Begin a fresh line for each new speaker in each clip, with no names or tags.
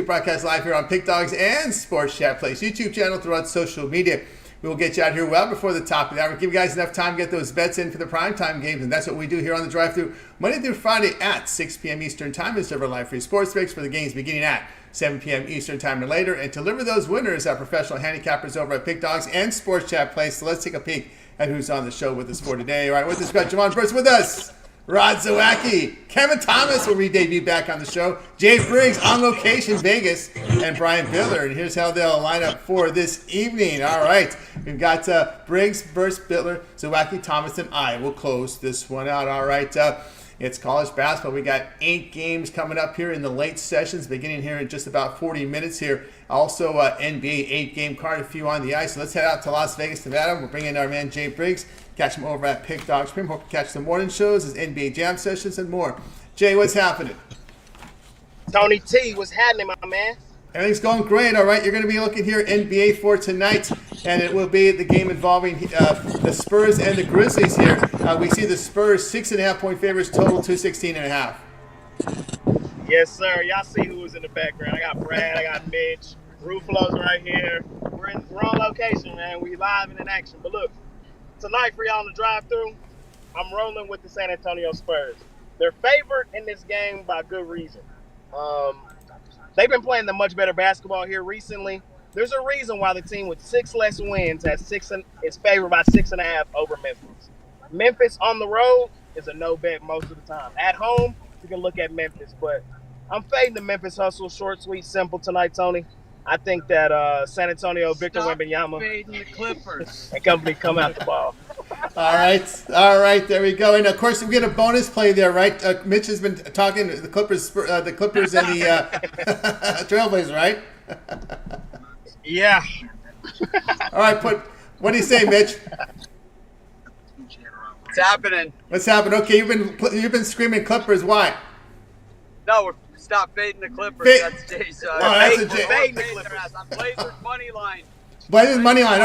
Broadcast live here on Pick Dogs and Sports Chat Place YouTube channel throughout social media. We will get you out here well before the top of the hour. Give you guys enough time to get those bets in for the primetime games, and that's what we do here on the drive-thru Monday through Friday at 6 p.m. Eastern Time. We serve our live free sports picks for the games beginning at 7 p.m. Eastern Time and later, and deliver those winners, our professional handicappers over at Pick Dogs and Sports Chat Place. So let's take a peek at who's on the show with us for today. All right, with us, we've got Javon Burts with us. Rod Zawacky, Kevin Thomas will re-debut back on the show, Jay Briggs on location, Vegas, and Brian Bitler. And here's how they'll line up for this evening. All right, we've got Briggs, Burts, Bitler, Zawacky, Thomas, and I will close this one out. All right, it's college basketball. We got 8 games coming up here in the late sessions, beginning here in just about 40 minutes here. Also, NBA 8-game card, a few on the ice. So let's head out to Las Vegas, Nevada. We'll bring in our man Jay Briggs. Catch him over at Pick Dogs Prim. Hope to catch the morning shows, his NBA jam sessions, and more. Jay, what's happening?
Tony T, what's happening, my man?
Everything's going great. All right, you're going to be looking here NBA for tonight, and it will be the game involving the Spurs and the Grizzlies here. We see the Spurs 6.5-point favorites, total 216.5.
Yes, sir. Y'all see who's in the background. I got Brad, I got Mitch, Ruffolo's right here. We're on location, man. We live and in action. But look, tonight for y'all on the drive-thru, I'm rolling with the San Antonio Spurs. They're favored in this game by good reason. They've been playing the much better basketball here recently. There's a reason why the team with 6 less wins is favored by 6.5 over Memphis. Memphis on the road is a no bet most of the time. At home, you can look at Memphis, but I'm fading the Memphis hustle, short, sweet, simple tonight, Tony. I think that San Antonio, Victor Wembanyama,
fading the Clippers,
and company come out the ball.
All right, there we go. And of course, we get a bonus play there, right? Mitch has been talking to the Clippers and the Trailblazers, right?
Yeah.
All right, what do you say, Mitch?
What's happening?
What's happening? Okay, you've been screaming Clippers. Why?
No, stop fading the Clippers. That's Jay's.
That's a Jay.
Fading the Clippers. I'm Blazers money line.
Blazers money line.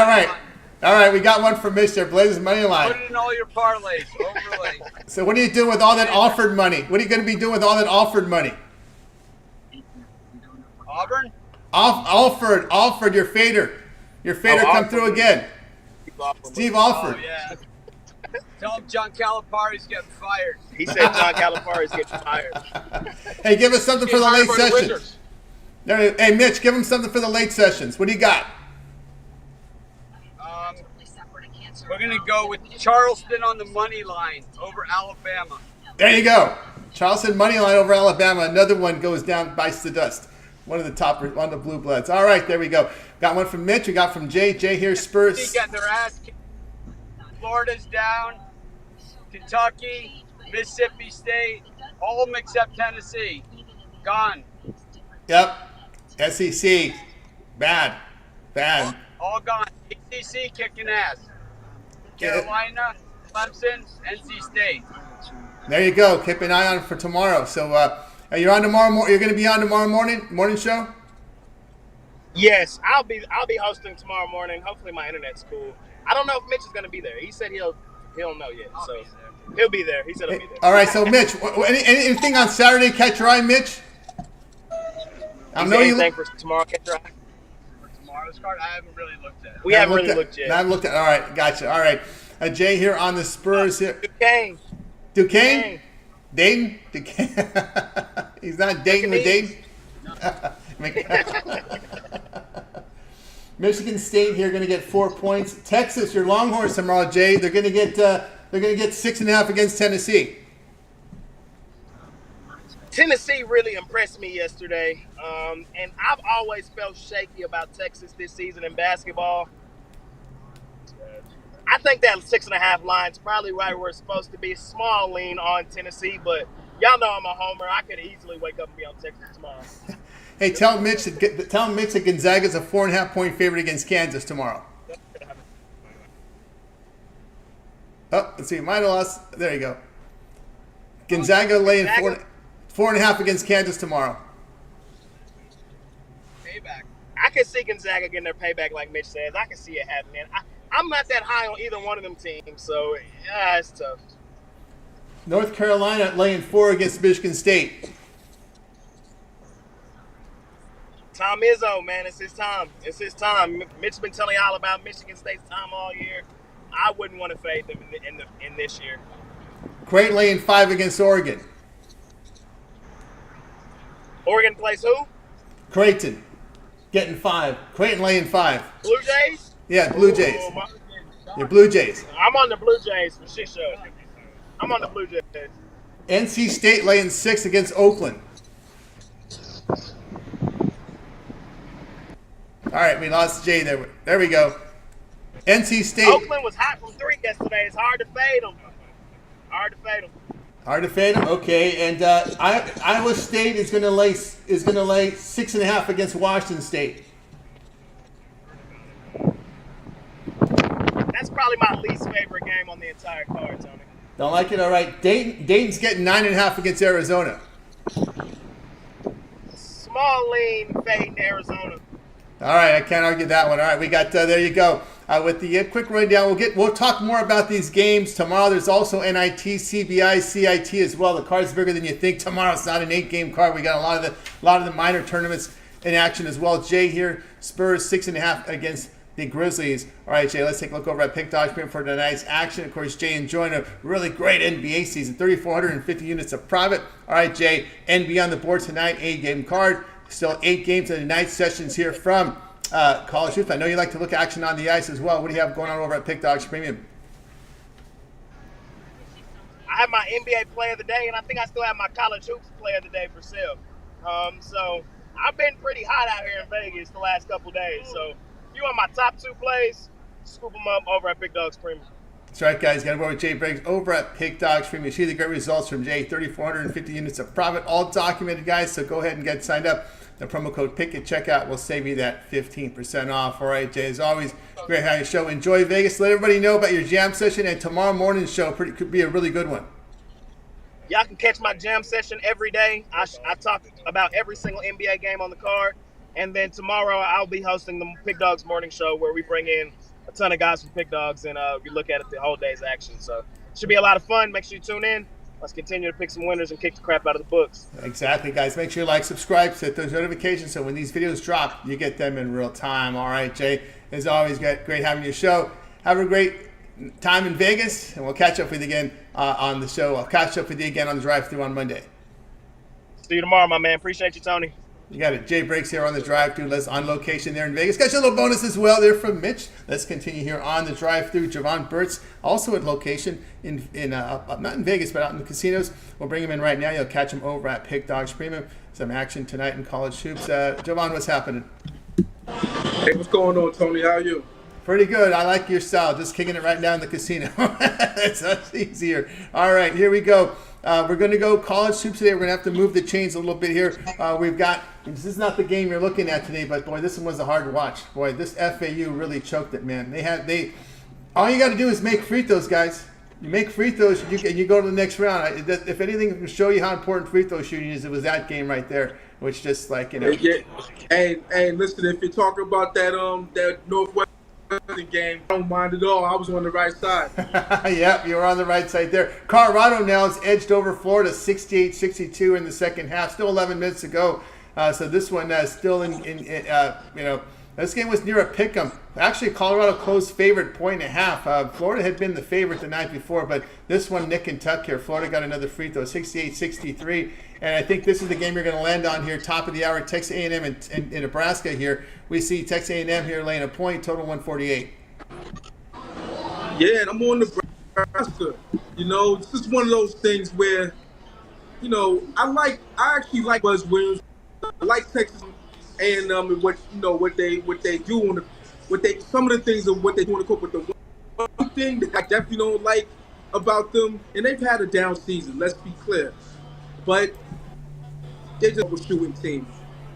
All right, we got one from Mitch there. Blazers money line.
Put it in all your parlays. Overlay.
So what are you doing with all that offered money? What are you going to be doing with all that offered money?
Auburn?
Alford, your fader. Your fader come through again. Steve Alford.
Oh, yeah. Tell him John Calipari's getting fired.
He said John Calipari's getting fired.
Hey, give us something for the late sessions. Hey, Mitch, give him something for the late sessions. What do you got?
We're going to go with Charleston on the money line over Alabama.
There you go. Charleston money line over Alabama. Another one goes down, bites the dust. One of the blue bloods. All right, there we go. Got one from Mitch. We got from Jay. Jay here, Spurs.
They got their ass kicked. Florida's down. Kentucky, Mississippi State, all of them except Tennessee. Gone.
Yep. SEC. Bad.
All gone. ACC kicking ass. Carolina, Clemson, NC State.
There you go. Keep an eye on it for tomorrow. So you're on tomorrow. You're going to be on tomorrow morning show.
Yes, I'll be hosting tomorrow morning. Hopefully my internet's cool. I don't know if Mitch is going to be there. He said he'll know yet. So he'll be there. He said he'll be there.
All right. So Mitch, anything on Saturday catch your eye, Mitch?
I know anything for tomorrow catch your eye.
Tomorrow's card, I haven't really looked at it.
We haven't really looked yet.
I haven't looked at. All right, gotcha. All right, Jay here on the Spurs here.
Duquesne.
Dayton. He's not dating with Dayton. Michigan State here going to get 4 points. Texas, your Longhorns tomorrow, Jay. They're going to get 6.5 against Tennessee.
Tennessee really impressed me yesterday, and I've always felt shaky about Texas this season in basketball. I think that 6.5 line's probably right where it's supposed to be. Small lean on Tennessee, but y'all know I'm a homer. I could easily wake up and be on Texas tomorrow.
Hey, tell Mitch that Gonzaga's a 4.5-point favorite against Kansas tomorrow. Oh, let's see. Might have lost. There you go. Gonzaga laying 4.5 against Kansas tomorrow.
Payback.
I can see Gonzaga getting their payback, like Mitch says. I can see it happening. I'm not that high on either one of them teams, so it's tough.
North Carolina laying 4 against Michigan State.
Tom Izzo, man, it's his time. It's his time. Mitch's been telling y'all about Michigan State's time all year. I wouldn't want to fade them in this year.
Creighton laying 5 against Oregon.
Oregon plays who?
Creighton getting 5. Creighton laying 5.
Blue Jays?
Yeah, Blue Jays. Your Blue Jays.
I'm on the Blue Jays for shit show. I'm on the Blue Jays.
NC State laying 6 against Oakland. All right, we lost Jay there. There we go. NC State.
Oakland was hot from 3 yesterday. It's hard to fade them. Hard to fade them.
Hard to fade them. Okay, and Iowa State is going to lay 6.5 against Washington State.
That's probably my least favorite game on the entire card, Tony.
Don't like it? All right. Dayton's getting 9.5 against Arizona.
Small lean fading Arizona.
All right, I can't argue that one. All right, we got there you go. With the quick rundown, we'll talk more about these games tomorrow. There's also NIT, CBI, CIT as well. The card's bigger than you think. Tomorrow's not an 8-game card. We got a lot of the minor tournaments in action as well. Jay here, Spurs 6.5 against the Grizzlies. All right, Jay, let's take a look over at Pick Dodge for tonight's action. Of course, Jay enjoying a really great NBA season, 3,450 units of profit. All right, Jay, NBA on the board tonight, 8-game card. Still 8 games in the night sessions here from College Hoops. I know you like to look at action on the ice as well. What do you have going on over at Pick Dogs Premium?
I have my NBA Player of the Day, and I think I still have my College Hoops Player of the Day for sale. So I've been pretty hot out here in Vegas the last couple days. So if you want my top 2 plays, scoop them up over at Pick Dogs Premium.
That's right, guys. Got to go with Jay Briggs over at Pick Dogs Premium. You see the great results from Jay. 3,450 units of profit, all documented, guys. So go ahead and get signed up. The promo code PICK at checkout will save you that 15% off. All right, Jay, as always, great having your show. Enjoy Vegas. Let everybody know about your jam session, and tomorrow morning's show could be a really good one.
Y'all can catch my jam session every day. I talk about every single NBA game on the card. And then tomorrow I'll be hosting the Pick Dogs Morning Show, where we bring in a ton of guys from Pick Dogs, and we look at it the whole day's action. So it should be a lot of fun. Make sure you tune in. Let's continue to pick some winners and kick the crap out of the books.
Exactly, guys. Make sure you like, subscribe, set those notifications so when these videos drop, you get them in real time. All right, Jay. As always, great having your show. Have a great time in Vegas, and we'll catch up with you again on the show. I'll catch up with you again on the drive-thru on Monday.
See you tomorrow, my man. Appreciate you, Tony.
You got it. Jay Briggs here on the drive-thru. Let's on location there in Vegas. Got you a little bonus as well there from Mitch. Let's continue here on the drive-thru. Javon Burts also at location in not in Vegas, but out in the casinos. We'll bring him in right now. You'll catch him over at Pick Dogs Premium. Some action tonight in college hoops. Javon, what's happening?
Hey, what's going on, Tony? How are you?
Pretty good. I like your style. Just kicking it right down in the casino. It's much easier. All right, here we go. We're going to go college hoops today. We're going to have to move the chains a little bit here. We've got, this is not the game you're looking at today, but boy, this one was a hard watch. Boy, this FAU really choked it, man. All you got to do is make free throws, guys. You make free throws, you go to the next round. If anything, to show you how important free throw shooting is, it was that game right there, which just like, you know.
Hey, listen, if you're talking about that Northwestern game, I don't mind at all. I was on the right side.
Yep, you were on the right side there. Colorado now has edged over Florida 68-62 in the second half. Still 11 minutes to go. So this one still this game was near a pick'em. Actually, Colorado closed favorite 1.5. Florida had been the favorite the night before, but this one nick and tuck here. Florida got another free throw, 68-63. And I think this is the game you're going to land on here, top of the hour, Texas A&M and Nebraska here. We see Texas A&M here laying a point, total 148.
Yeah, and I'm on Nebraska. This is one of those things where, I actually like Buzz Williams. I like Texas A&M and what they do on some of the things of what they do on the court. But the one thing that I definitely don't like about them, and they've had a down season, let's be clear, but they're just a shooting team.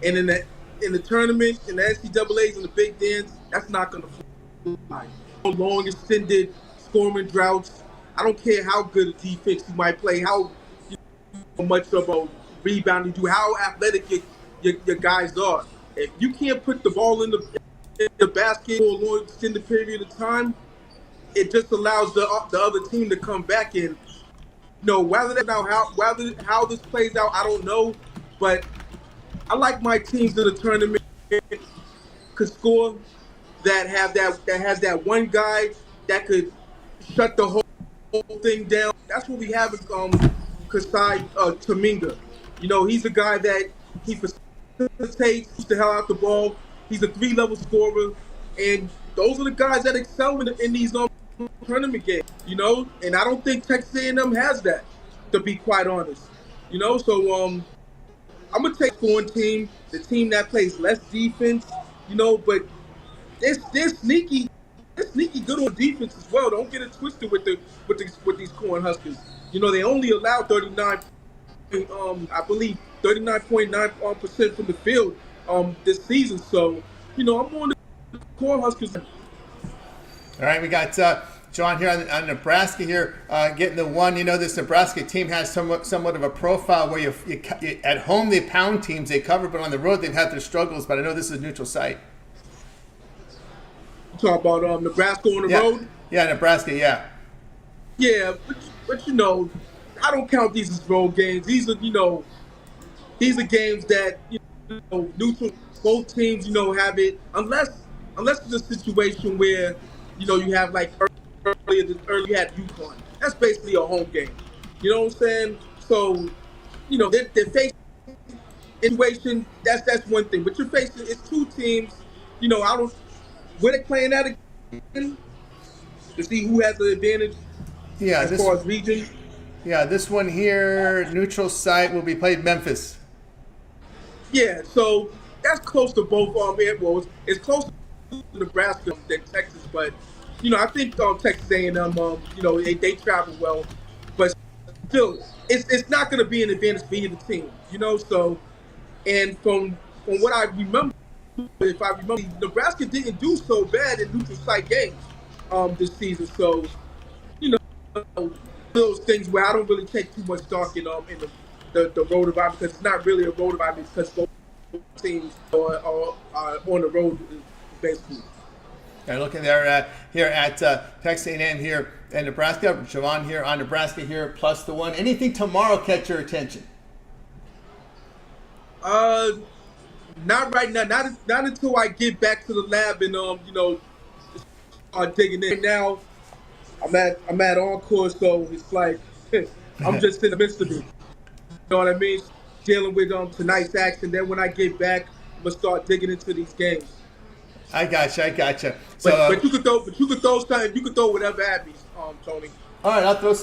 And in the tournament, in the NCAAs and the Big Dance, that's not going to fly. Long extended scoring droughts. I don't care how good a defense you might play, how much of a rebound you do, how athletic your guys are. If you can't put the ball in the basket for a long extended period of time, it just allows the other team to come back in. How this plays out, I don't know. But I like my teams in the tournament could score, that has that one guy that could shut the whole thing down. That's what we have with Kasai Taminga. He's a guy that he facilitates, shoots the hell out the ball. He's a 3-level scorer, and those are the guys that excel in these tournament games. And I don't think Texas A&M has that, to be quite honest. So I'm gonna take scoring team, the team that plays less defense. But they're sneaky good on defense as well. Don't get it twisted with these Cornhuskers. They only allow 39.9% from the field this season. So I'm on the Cornhuskers.
All right, we got John here on Nebraska here getting the one. This Nebraska team has somewhat of a profile where you at home they pound teams, they cover, but on the road they've had their struggles. But I know this is a neutral site.
You talk about Nebraska on the road?
Yeah, Nebraska, yeah.
Yeah, but I don't count these as road games. These are games that neutral, both teams have it, unless it's a situation where you have like earlier you had UConn. That's basically a home game. You know what I'm saying? So they're facing situation. That's one thing. But you're facing it's two teams. Where they playing at again to see who has the advantage.
Yeah,
as far as region.
Yeah, this one here, neutral site, will be played Memphis.
Yeah, so that's close to both. It's close to Nebraska than Texas, but I think Texas A&M, they travel well, but still, it's not going to be an advantage for either team. So, and from what I remember, if I remember, Nebraska didn't do so bad in neutral site games this season. So, those things where I don't really take too much stock in the road environment, because it's not really a road environment, because both teams are on the road basically.
All right, looking there here at Texas A&M here and Nebraska. Javon here on Nebraska here plus the one. Anything tomorrow catch your attention?
Not right now. Not until I get back to the lab and start digging in. Right now, I'm at Encore, so it's like I'm just in the midst of it. You know what I mean? Dealing with tonight's action. Then when I get back, I'm gonna start digging into these games.
I gotcha. So,
but you could throw something. You could throw whatever at me, Tony.
All right, I'll throw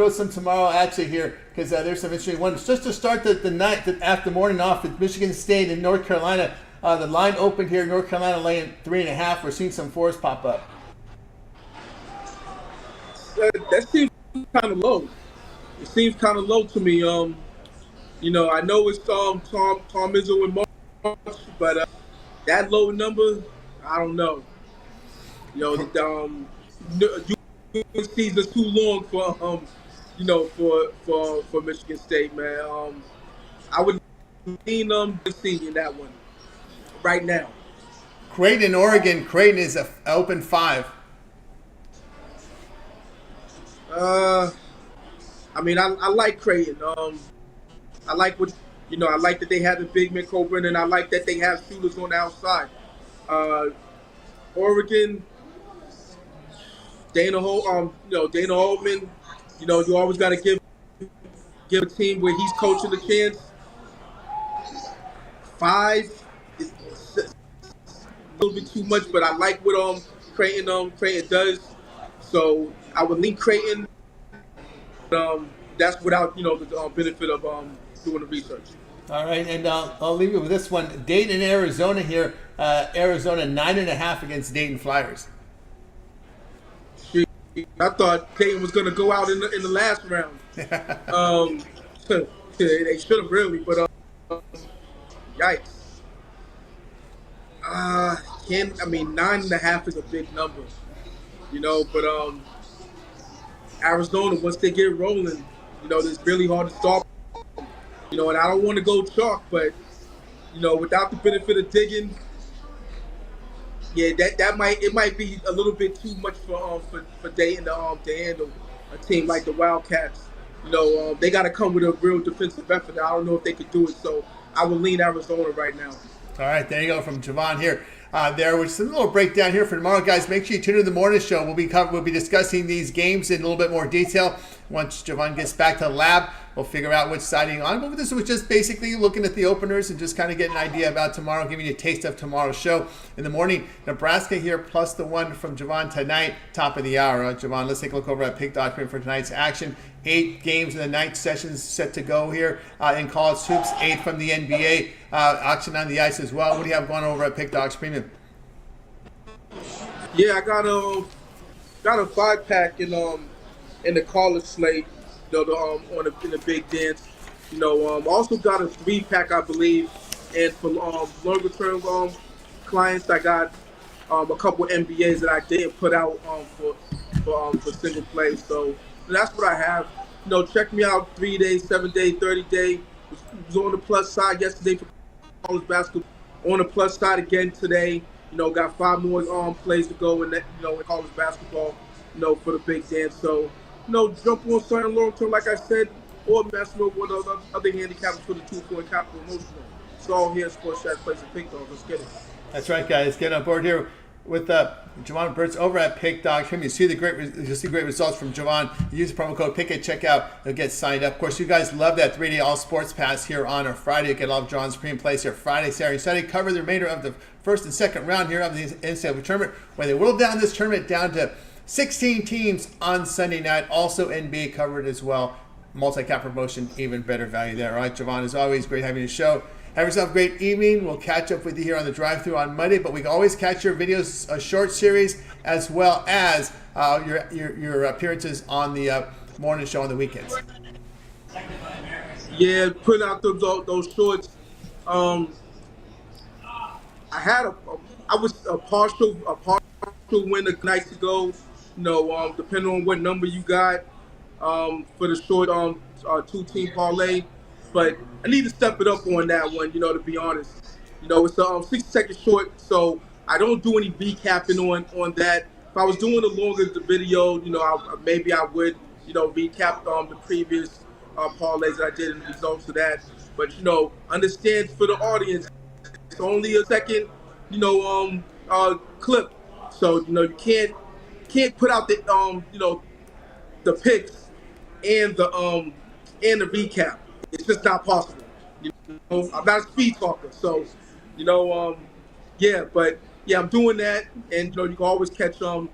some tomorrow at you here, because there's some interesting ones. Just to start the night after morning off at Michigan State and North Carolina. The line opened here. North Carolina laying 3.5. We're seeing some fours pop up.
That seems kind of low. It seems kind of low to me. I know it's Tom Izzo and March, but that low number, I don't know. UNC is too long for for Michigan State, man. I would lean UNC in that one right now.
Creighton, Oregon. Creighton is an open 5.
I like Creighton. I like I like that they have the big man Coburn, and I like that they have shooters on the outside. Oregon, Dana Holtman, you always got to give a team where he's coaching the chance. 5 is a little bit too much, but I like what Creighton does. So I would link Creighton. That's without the benefit of doing the research.
All right, and I'll leave you with this one. Dayton, Arizona here. Arizona 9.5 against Dayton Flyers.
I thought Dayton was going to go out in the last round. They should have really, but yikes. 9.5 is a big number, but Arizona, once they get rolling, it's really hard to stop. And I don't want to go chalk, but without the benefit of digging, yeah, that might be a little bit too much for Dayton to handle a team like the Wildcats. They got to come with a real defensive effort. I don't know if they could do it, so I would lean Arizona right now.
All right, there you go from Javon here. There was a little breakdown here for tomorrow, guys. Make sure you tune in to the morning show. We'll be discussing these games in a little bit more detail. Once Javon gets back to the lab, we'll figure out which side he's on. But this was just basically looking at the openers and just kind of getting an idea about tomorrow, giving you a taste of tomorrow's show. In the morning, Nebraska here plus the 1 from Javon tonight, top of the hour. Javon, let's take a look over at Pick Document for tonight's action. 8 games in the night sessions set to go here in college hoops. 8 from the NBA. Action on the ice as well. What do you have going over at Pick Dogs Premium?
Yeah, I got a 5-pack in the college slate, in the big dance. Also got a 3-pack, I believe, and for longer term clients, I got a couple NBAs that I didn't put out for single play. So that's what I have. Check me out 3 days, 7 day, 30 day. Was on the plus side yesterday for college basketball. On the plus side again today. Got 5 more plays to go in college basketball. For the big dance. So jump on something long term, like I said, or mess with one of the other handicaps for the 2-point capital emotional. It's all here, Sports Chat Plays and Pick Dogs. Let's get it.
That's right, guys. Get on board here with Javon Burts over at Pick Dogs. You'll see great results from Javon. Use the promo code PICK at checkout. You'll get signed up. Of course, you guys love that 3-day all sports pass here on a Friday. You get all of John's premium plays here Friday, Saturday, Sunday. Cover the remainder of the first and second round here of the NCAAB tournament, where they whittle down this tournament down to 16 teams on Sunday night. Also NBA covered as well. Multi-cap promotion, even better value there. All right, Javon, as always, great having you show. Have yourself a great evening. We'll catch up with you here on the drive-thru on Monday, but we can always catch your videos, a short series, as well as your appearances on the morning show on the weekends.
Yeah, putting out those shorts. I was a partial winner nights ago. Depending on what number you got for the short 2-team parlay. But I need to step it up on that one, to be honest. It's a 60-second short, so I don't do any recapping on that. If I was doing the longer the video, maybe I would, recap the previous parlays that I did and the results of that. But, understand for the audience, it's only a second, clip. So, you can't put out the picks and the recap. It's just not possible. I'm not a speed talker, so I'm doing that, and you can always catch me on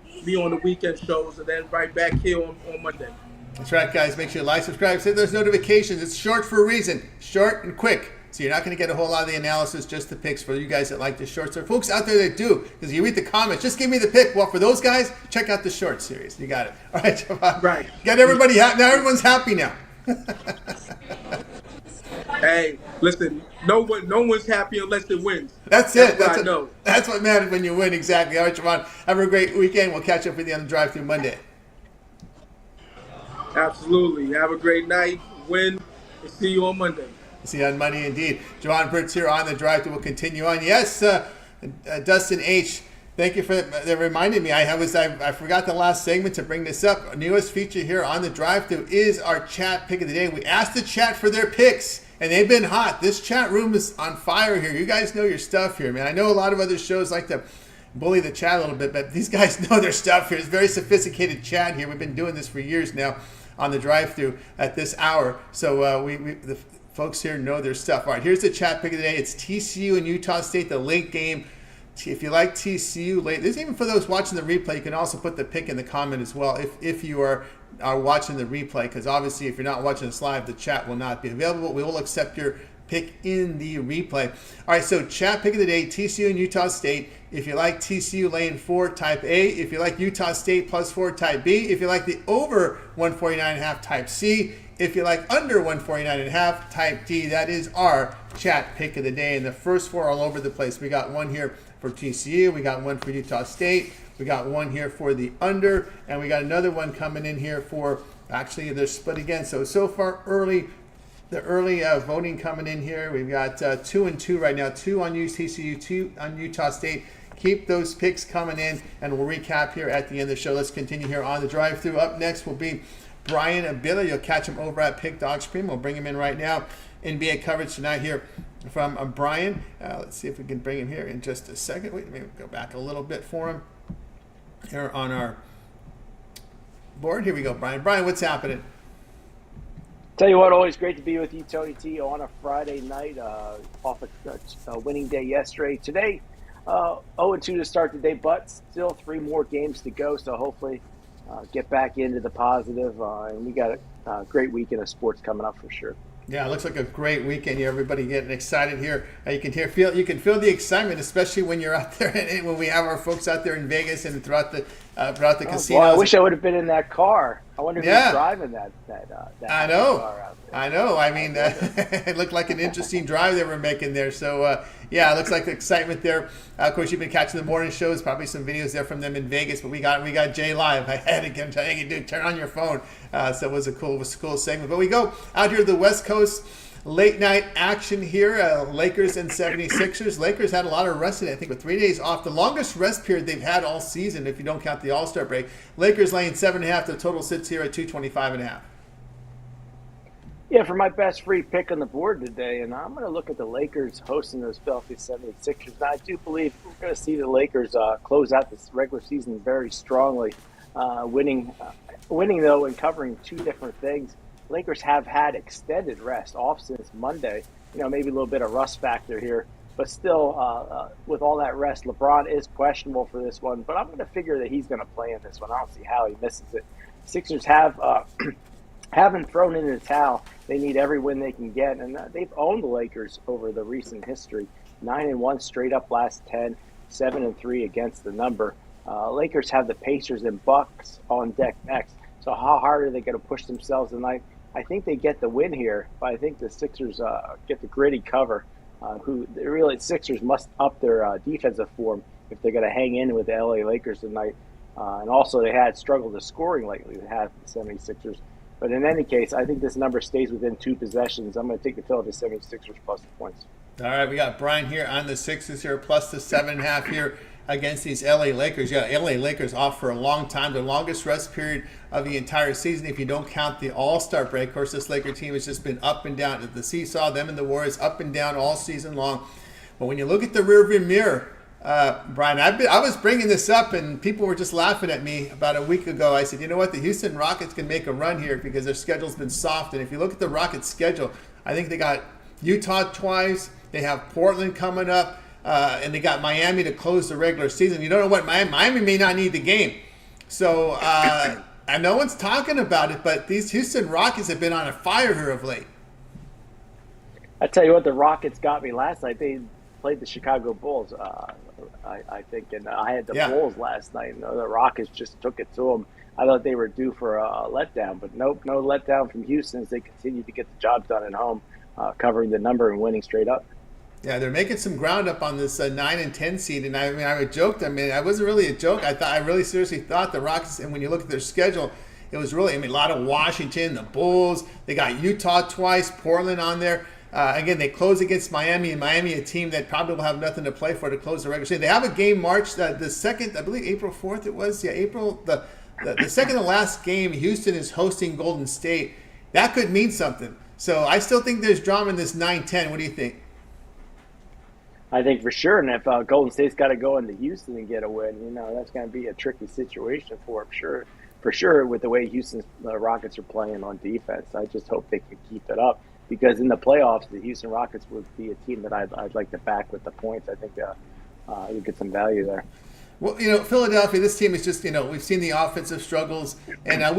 the weekend shows, and then right back here on Monday.
That's right, guys. Make sure you like, subscribe, hit those notifications. It's short for a reason, short and quick. So you're not going to get a whole lot of the analysis, just the picks for you guys that like the shorts. There are folks out there that do, because you read the comments, just give me the pick. Well, for those guys, check out the short series. You got it. All right, Javon.
Right.
Got everybody happy. Now everyone's happy now.
Hey, listen, no one's happy unless it wins.
That's it.
That's what I know.
That's what matters when you win, exactly. All right, Javon, have a great weekend. We'll catch up with you on the drive-thru Monday.
Absolutely. Have a great night. Win. And see you on Monday.
See you on Monday, indeed. Javon Burts here on the drive-thru. We'll continue on. Yes, Dustin H., thank you for that. Reminding me. I forgot the last segment to bring this up. Our newest feature here on the drive-thru is our chat pick of the day. We asked the chat for their picks, and they've been hot. This chat room is on fire here. You guys know your stuff here, man. I know a lot of other shows like to bully the chat a little bit, but these guys know their stuff here. It's very sophisticated chat here. We've been doing this for years now on the drive-thru at this hour. So the folks here know their stuff. All right, here's the chat pick of the day. It's TCU and Utah State, the late game. If you like TCU late, there's even for those watching the replay, you can also put the pick in the comment as well if you are watching the replay, because obviously if you're not watching this live, the chat will not be available. We will accept your pick in the replay. All right, so chat pick of the day, TCU and Utah State. If you like TCU lane 4, type A. If you like Utah State +4, type B. If you like the over 149.5, type C. If you like under 149.5, type D. That is our chat pick of the day. And the first 4 all over the place. We got one here for TCU. We got one for Utah State. We got one here for the under. And we got another one coming in here for, actually, they're split again. So far, the early voting coming in here. We've got 2 and 2 right now. 2 on TCU, 2 on Utah State. Keep those picks coming in, and we'll recap here at the end of the show. Let's continue here on the drive-thru. Up next will be Brian Bitler. You'll catch him over at Pick Dogs Premium. We'll bring him in right now. NBA coverage tonight here from Brian. Let's see if we can bring him here in just a second. Wait, maybe go back a little bit for him here on our board. Here we go, Brian. Brian, what's happening?
Tell you what, always great to be with you, Tony T, on a Friday night, off a winning day yesterday. Today, 0-2 to start the day, but still 3 more games to go, so hopefully get back into the positive. And we got a great weekend of sports coming up for sure.
Yeah, it looks like a great weekend here. Everybody getting excited here. You can feel the excitement, especially when you're out there and when we have our folks out there in Vegas and throughout the casinos.
Boy, I wish I would have been in that car. I wonder who's driving that
I know.
car out there.
I know. I mean, it looked like an interesting drive they were making there. So, yeah, it looks like excitement there. Of course, you've been catching the morning shows. Probably some videos there from them in Vegas. But we got Jay live. I had to get him to, hey, dude, turn on your phone. So it was a cool segment. But we go out here to the West Coast. Late night action here, Lakers and 76ers. Lakers had a lot of rest today, I think, with 3 days off. The longest rest period they've had all season, if you don't count the All-Star break. Lakers laying 7.5. The total sits here at 225.5.
Yeah, for my best free pick on the board today, and I'm going to look at the Lakers hosting those Philadelphia 76ers. Now, I do believe we're going to see the Lakers close out this regular season very strongly, winning though and covering 2 different things. Lakers have had extended rest off since Monday. Maybe a little bit of rust factor here, but still, with all that rest, LeBron is questionable for this one. But I'm going to figure that he's going to play in this one. I don't see how he misses it. Sixers haven't thrown in the towel. They need every win they can get, and they've owned the Lakers over the recent history. 9-1 straight up last 10, 7-3 against the number. Lakers have the Pacers and Bucks on deck next. So how hard are they going to push themselves tonight? I think they get the win here, but I think the Sixers get the gritty cover. Sixers must up their defensive form if they're going to hang in with the LA Lakers tonight. And also they had struggled to scoring lately. They have the 76ers. But in any case, I think this number stays within 2 possessions. I'm going to take the Philadelphia 76ers plus the points.
All right, we got Brian here on the Sixers here, plus the 7.5 here against these LA Lakers. Yeah, LA Lakers off for a long time, the longest rest period of the entire season if you don't count the All-Star break. Of course, this Laker team has just been up and down. The seesaw, them and the Warriors, up and down all season long. But when you look at the rearview mirror, Brian, I was bringing this up, and people were just laughing at me about a week ago. I said, you know what, the Houston Rockets can make a run here because their schedule's been soft. And if you look at the Rockets' schedule, I think they got Utah twice. They have Portland coming up, and they got Miami to close the regular season. You don't know what, Miami may not need the game. So, and no one's talking about it, but these Houston Rockets have been on a fire here of late.
I tell you what, the Rockets got me last night. They played the Chicago Bulls, I think, and I had the Bulls last night. And the Rockets just took it to them. I thought they were due for a letdown, but nope, no letdown from Houston as they continue to get the job done at home, covering the number and winning straight up.
Yeah, they're making some ground up on this 9 and 10 seed, and I joked. I wasn't really a joke. I really seriously thought the Rockets, and when you look at their schedule, it was really, a lot of Washington, the Bulls. They got Utah twice, Portland on there. Again, they close against Miami, and Miami, a team that probably will have nothing to play for to close the regular season. They have a game March the 2nd, I believe April 4th it was. Yeah, April, the second to last game, Houston is hosting Golden State. That could mean something. So I still think there's drama in this 9-10. What do you think?
I think for sure, and if Golden State's got to go into Houston and get a win, that's going to be a tricky situation for them, for sure, with the way Houston's Rockets are playing on defense. I just hope they can keep it up, because in the playoffs, the Houston Rockets would be a team that I'd like to back with the points. I think you get some value there.
Well, Philadelphia, this team is just, we've seen the offensive struggles, and I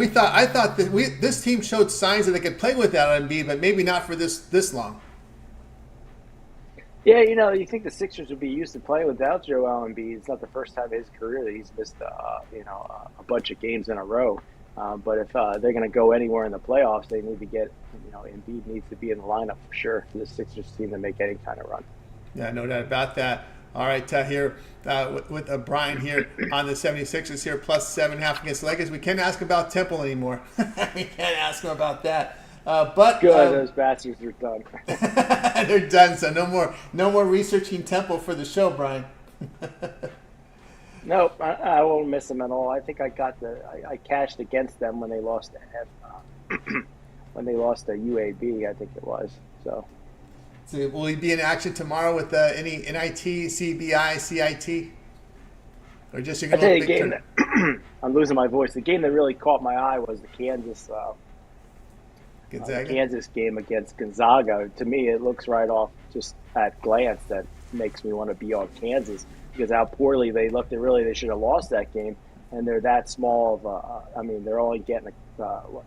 thought that this team showed signs that they could play without Embiid, but maybe not for this long.
Yeah, you think the Sixers would be used to playing without Joel Embiid. It's not the first time in his career that he's missed, a bunch of games in a row. But if they're going to go anywhere in the playoffs, they need to get, Embiid needs to be in the lineup for sure for the Sixers team to make any kind of run.
Yeah, no doubt about that. All right, here with Brian here on the 76ers here, plus 7.5 against the Lakers. We can't ask about Temple anymore. We can't ask him about that. But
good, those bastards are done.
They're done. So no more researching Temple for the show, Brian.
Nope, I won't miss them at all. I think I cashed against them when they lost to UAB. I think it was. So
So will he be in action tomorrow with any NIT, CBI, CIT? Or just you're
I
going
tell
to
you,
look
the game I'm losing my voice. The game that really caught my eye was the Kansas game against Gonzaga. To me, it looks right off just at glance that makes me want to be on Kansas because how poorly they looked. They should have lost that game, and they're that small of they're only getting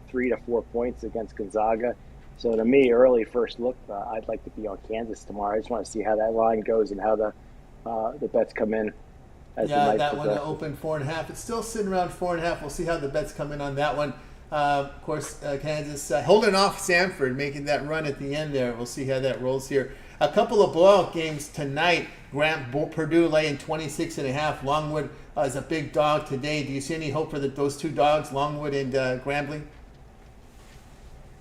3 to 4 points against Gonzaga. So to me, early first look, I'd like to be on Kansas tomorrow. I just want to see how that line goes and how the bets come in.
That one opened 4.5. It's still sitting around 4.5. We'll see how the bets come in on that one. Of course, Kansas holding off Samford, making that run at the end there. We'll see how that rolls here. A couple of blowout games tonight. Purdue laying 26.5. Longwood is a big dog today. Do you see any hope for those two dogs, Longwood and Grambling?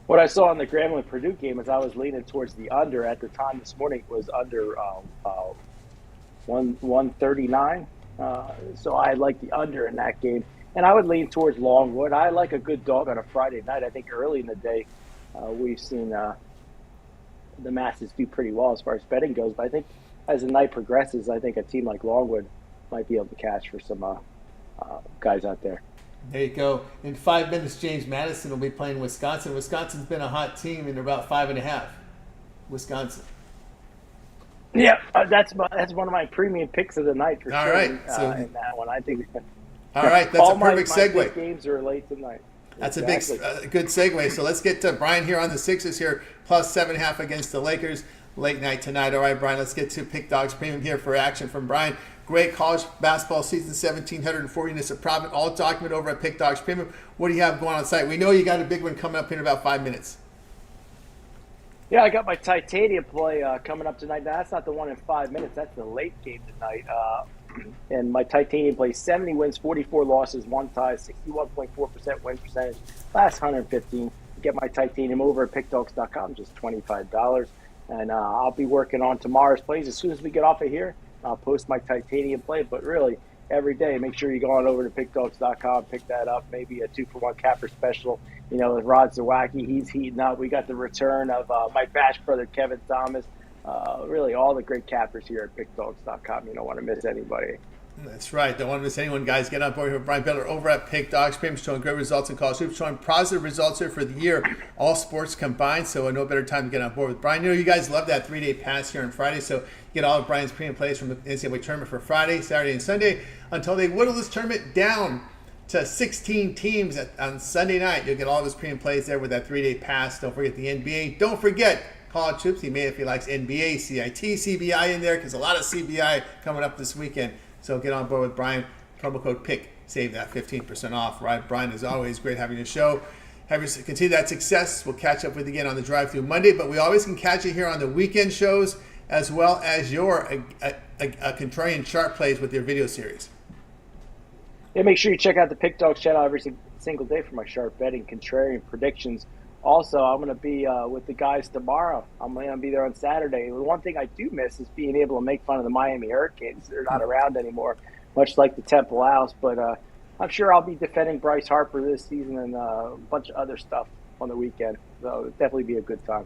What I saw in the Grambling-Purdue game is I was leaning towards the under. At the time this morning, it was under 139. So I like the under in that game. And I would lean towards Longwood. I like a good dog on a Friday night. I think early in the day we've seen the masses do pretty well as far as betting goes. But I think as the night progresses, I think a team like Longwood might be able to catch for some guys out there.
There you go. In 5 minutes, James Madison will be playing Wisconsin. Wisconsin's been a hot team in about 5.5. Wisconsin.
Yeah, that's one of my premium picks of the night for
all
sure.
Right,
in that one, I think.
All right, that's a perfect segue.
My big games are late tonight.
That's exactly. A good segue. So let's get to Brian here on the Sixers here, plus 7.5 against the Lakers. Late night tonight. All right, Brian, let's get to Pick Dogs Premium here for action from Brian. Great college basketball season, 1,740 units of profit, all documented over at Pick Dogs Premium. What do you have going on site? We know you got a big one coming up in about 5 minutes.
Yeah, I got my Titanium play coming up tonight. Now, that's not the one in 5 minutes. That's the late game tonight. And my Titanium play, 70 wins, 44 losses, 1 tie, 61.4% win percentage, last 115. Get my Titanium over at pickdogs.com, just $25. And I'll be working on tomorrow's plays. As soon as we get off of here, I'll post my Titanium play. But really, every day, make sure you go on over to pickdogs.com, pick that up, maybe a 2-for-1 capper special. You know, with Rod Zawacky, he's heating up. We got the return of my Bash brother, Kevin Thomas. Really, all the great cappers here at pickdogs.com. You don't want to miss anybody.
That's right. Don't want to miss anyone, guys. Get on board here with Brian Bitler over at Pick Dogs Premium, showing great results in college hoops, showing positive results here for the year, all sports combined. So no better time to get on board with Brian. You know, you guys love that 3-day pass here on Friday. So you get all of Brian's premium plays from the NCAAB tournament for Friday, Saturday, and Sunday until they whittle this tournament down to 16 teams on Sunday night. You'll get all of his premium plays there with that 3-day pass. Don't forget the NBA. Don't forget college hoops. He may, if he likes NBA, CIT, CBI in there, because a lot of CBI coming up this weekend. So get on board with Brian. Promo code PICK. Save that 15% off. Right, Brian, as always, great having you show. Have you continue that success. We'll catch up with you again on the drive-through Monday, but we always can catch you here on the weekend shows as well as your contrarian chart plays with your video series.
Yeah, make sure you check out the Pick Dogs channel every single day for my sharp betting, contrarian predictions. Also, I'm going to be with the guys tomorrow. I'm going to be there on Saturday. The one thing I do miss is being able to make fun of the Miami Hurricanes. They're not around anymore, much like the Temple Owls. But I'm sure I'll be defending Bryce Harper this season and a bunch of other stuff on the weekend. So it'll definitely be a good time.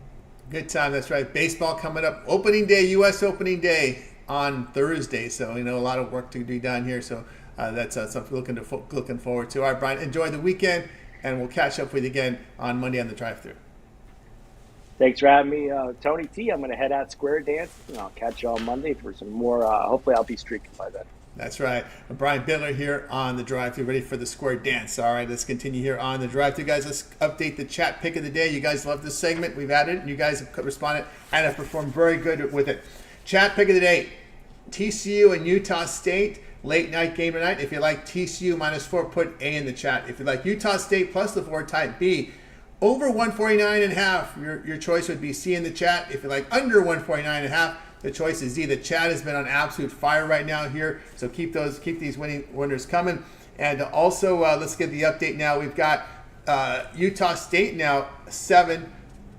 Good time, that's right. Baseball coming up. Opening day, U.S. Opening Day on Thursday. So, you know, a lot of work to be done here. So that's something looking forward to. All right, Brian, enjoy the weekend. And we'll catch up with you again on Monday on the drive-thru.
Thanks for having me, Tony T. I'm going to head out square dance, and I'll catch you on Monday for some more. Hopefully, I'll be streaking by then.
That's right. Brian Bitler here on the drive-thru, ready for the square dance. All right, let's continue here on the drive-thru, guys. Let's update the chat pick of the day. You guys love this segment. We've added it, and you guys have responded and have performed very good with it. Chat pick of the day, TCU and Utah State. Late night game tonight. If you like TCU -4, put A in the chat. If you like Utah State plus the 4, type B. Over 149.5, your choice would be C in the chat. If you like under 149.5, the choice is D. The chat has been on absolute fire right now here, so keep these winners coming. And also, let's get the update now. We've got Utah State now 7,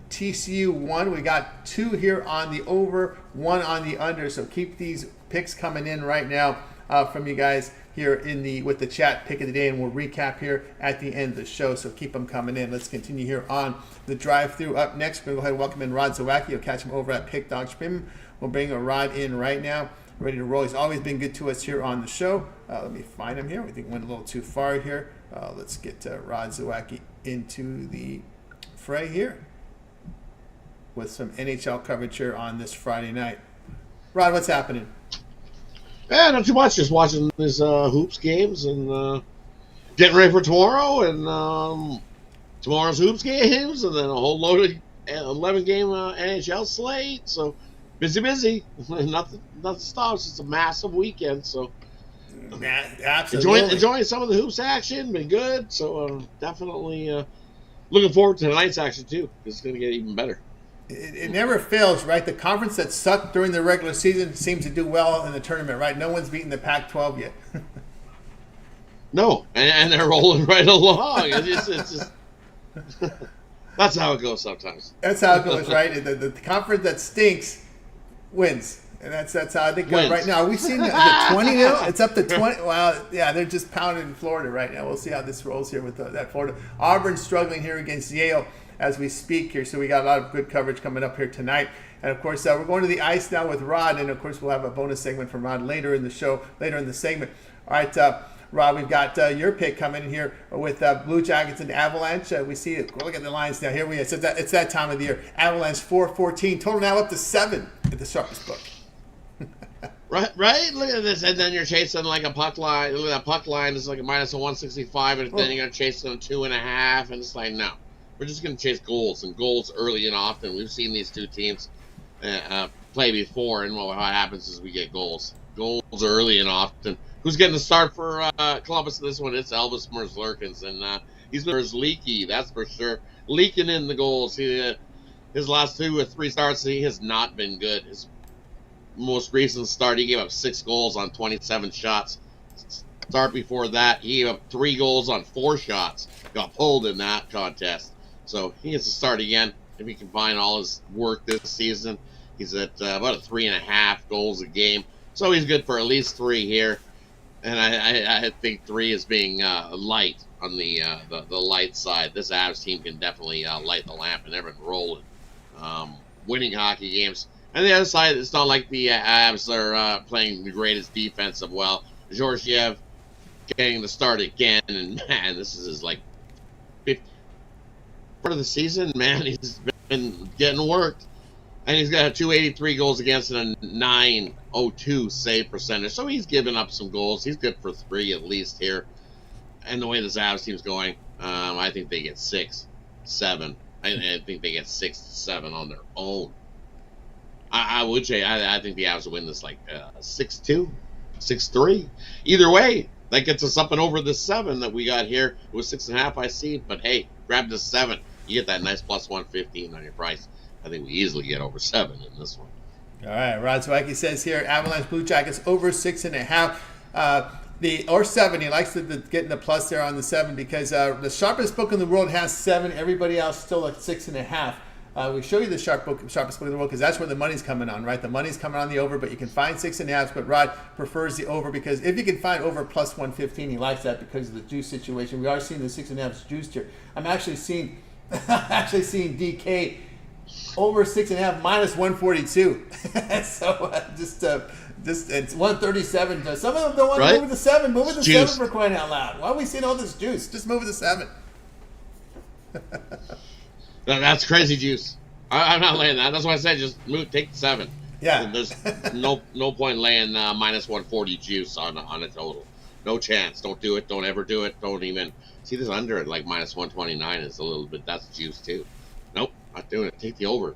TCU 1. We got 2 here on the over, 1 on the under. So keep these picks coming in right now. from you guys here with the chat pick of the day, and we'll recap here at the end of the show. So keep them coming in. Let's continue here on the drive-through. Up next, we're going to go ahead and welcome in Rod Zawacky. You'll catch him over at Pick Dogs Premium. We'll bring a Rod in right now, ready to roll. He's always been good to us here on the show. Let me find him here. We think we went a little too far here. Let's get Rod Zawacky into the fray here with some NHL coverage here on this Friday night. Rod, what's happening?
Not too much. Just watching these hoops games and getting ready for tomorrow and tomorrow's hoops games, and then a whole load of 11-game NHL slate. So busy. nothing stops. It's a massive weekend. So enjoying some of the hoops action. Been good. So definitely looking forward to tonight's action too. It's going to get even better.
It never fails, right? The conference that sucked during the regular season seems to do well in the tournament, right? No one's beaten the Pac-12 yet.
No, and they're rolling right along. It's just that's how it goes sometimes.
That's how it goes, right? The conference that stinks wins, and that's how I think right now. Are we seeing the 20 now? It's up to 20. Wow, yeah, they're just pounding in Florida right now. We'll see how this rolls here with that Florida. Auburn's struggling here against Yale as we speak here, so we got a lot of good coverage coming up here tonight. And of course, we're going to the ice now with Rod, and of course, we'll have a bonus segment from Rod later in the show, later in the segment. All right, Rod, we've got your pick coming in here with Blue Jackets and Avalanche. We see it. Look at the lines now. Here we are. It's that time of the year. Avalanche 4-14, total now up to 7 at the sharpest book.
Right. Look at this, and then you're chasing like a puck line. Look at that puck line. It's like a minus 165, and then you're chasing a 2.5, and it's like no. We're just going to chase goals, and goals early and often. We've seen these two teams play before, and what happens is we get goals. Goals early and often. Who's getting the start for Columbus in this one? It's Elvis Merzlikins, and he's leaky, that's for sure. Leaking in the goals. His last 2 or 3 starts, he has not been good. His most recent start, he gave up 6 goals on 27 shots. Start before that, he gave up 3 goals on 4 shots. Got pulled in that contest. So he has to start again. If he can find all his work this season, he's at about 3.5 goals a game. So he's good for at least 3 here. And I think 3 is being light on the light side. This Avs team can definitely light the lamp and everyone rolling, winning hockey games. And the other side, it's not like the Avs are playing the greatest defensive. Well, Georgiev getting the start again, and man, this is his like 50th part of the season. Man, he's been getting worked, and he's got a 283 goals against and a 902 save percentage. So he's given up some goals. He's good for 3 at least here. And the way this Avs team's going, I think they get 6, 7. I think they get 6 to 7 on their own. I would say I think the Avs will win this like 6-2, 6-3. Either way, that gets us up and over the 7 that we got here. It was 6.5 I see, but hey, grab the 7. You get that nice plus 115 on your price. I think we easily get over 7 in this one.
All right, Rod Zawacky says here, Avalanche Blue Jackets over 6.5. Or 7. He likes getting the plus there on the 7 because the sharpest book in the world has 7. Everybody else still at 6.5. We show you the sharpest book in the world because that's where the money's coming on, right? The money's coming on the over, but you can find 6.5. But Rod prefers the over because if you can find over plus 115, he likes that because of the juice situation. We are seeing the 6.5 juiced here. I'm actually seeing DK over 6.5 minus 142. So just it's 137. Some of them don't want to move it to 7. Move it to 7 for crying out loud. Why are we seeing all this juice? Just move it to 7.
That's crazy juice. I'm not laying that. That's why I said just take the 7.
Yeah.
There's no point laying minus 140 juice on a total. No chance. Don't do it. Don't ever do it. Don't even see this under at like minus 129 is a little bit. That's juice too. Nope, not doing it. Take the over.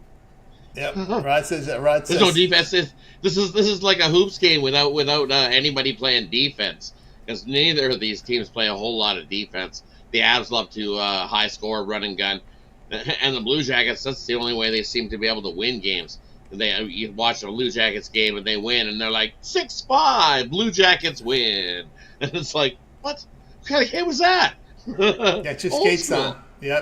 Yep. Rod says that. Rod says
there's no defense. This is like a hoops game without anybody playing defense because neither of these teams play a whole lot of defense. The Avs love to high score, run and gun. And the Blue Jackets, that's the only way they seem to be able to win games. You watch a Blue Jackets game and they win, and they're like 6-5, Blue Jackets win, and it's like what kind of game was that?
Get your skates on. Yeah,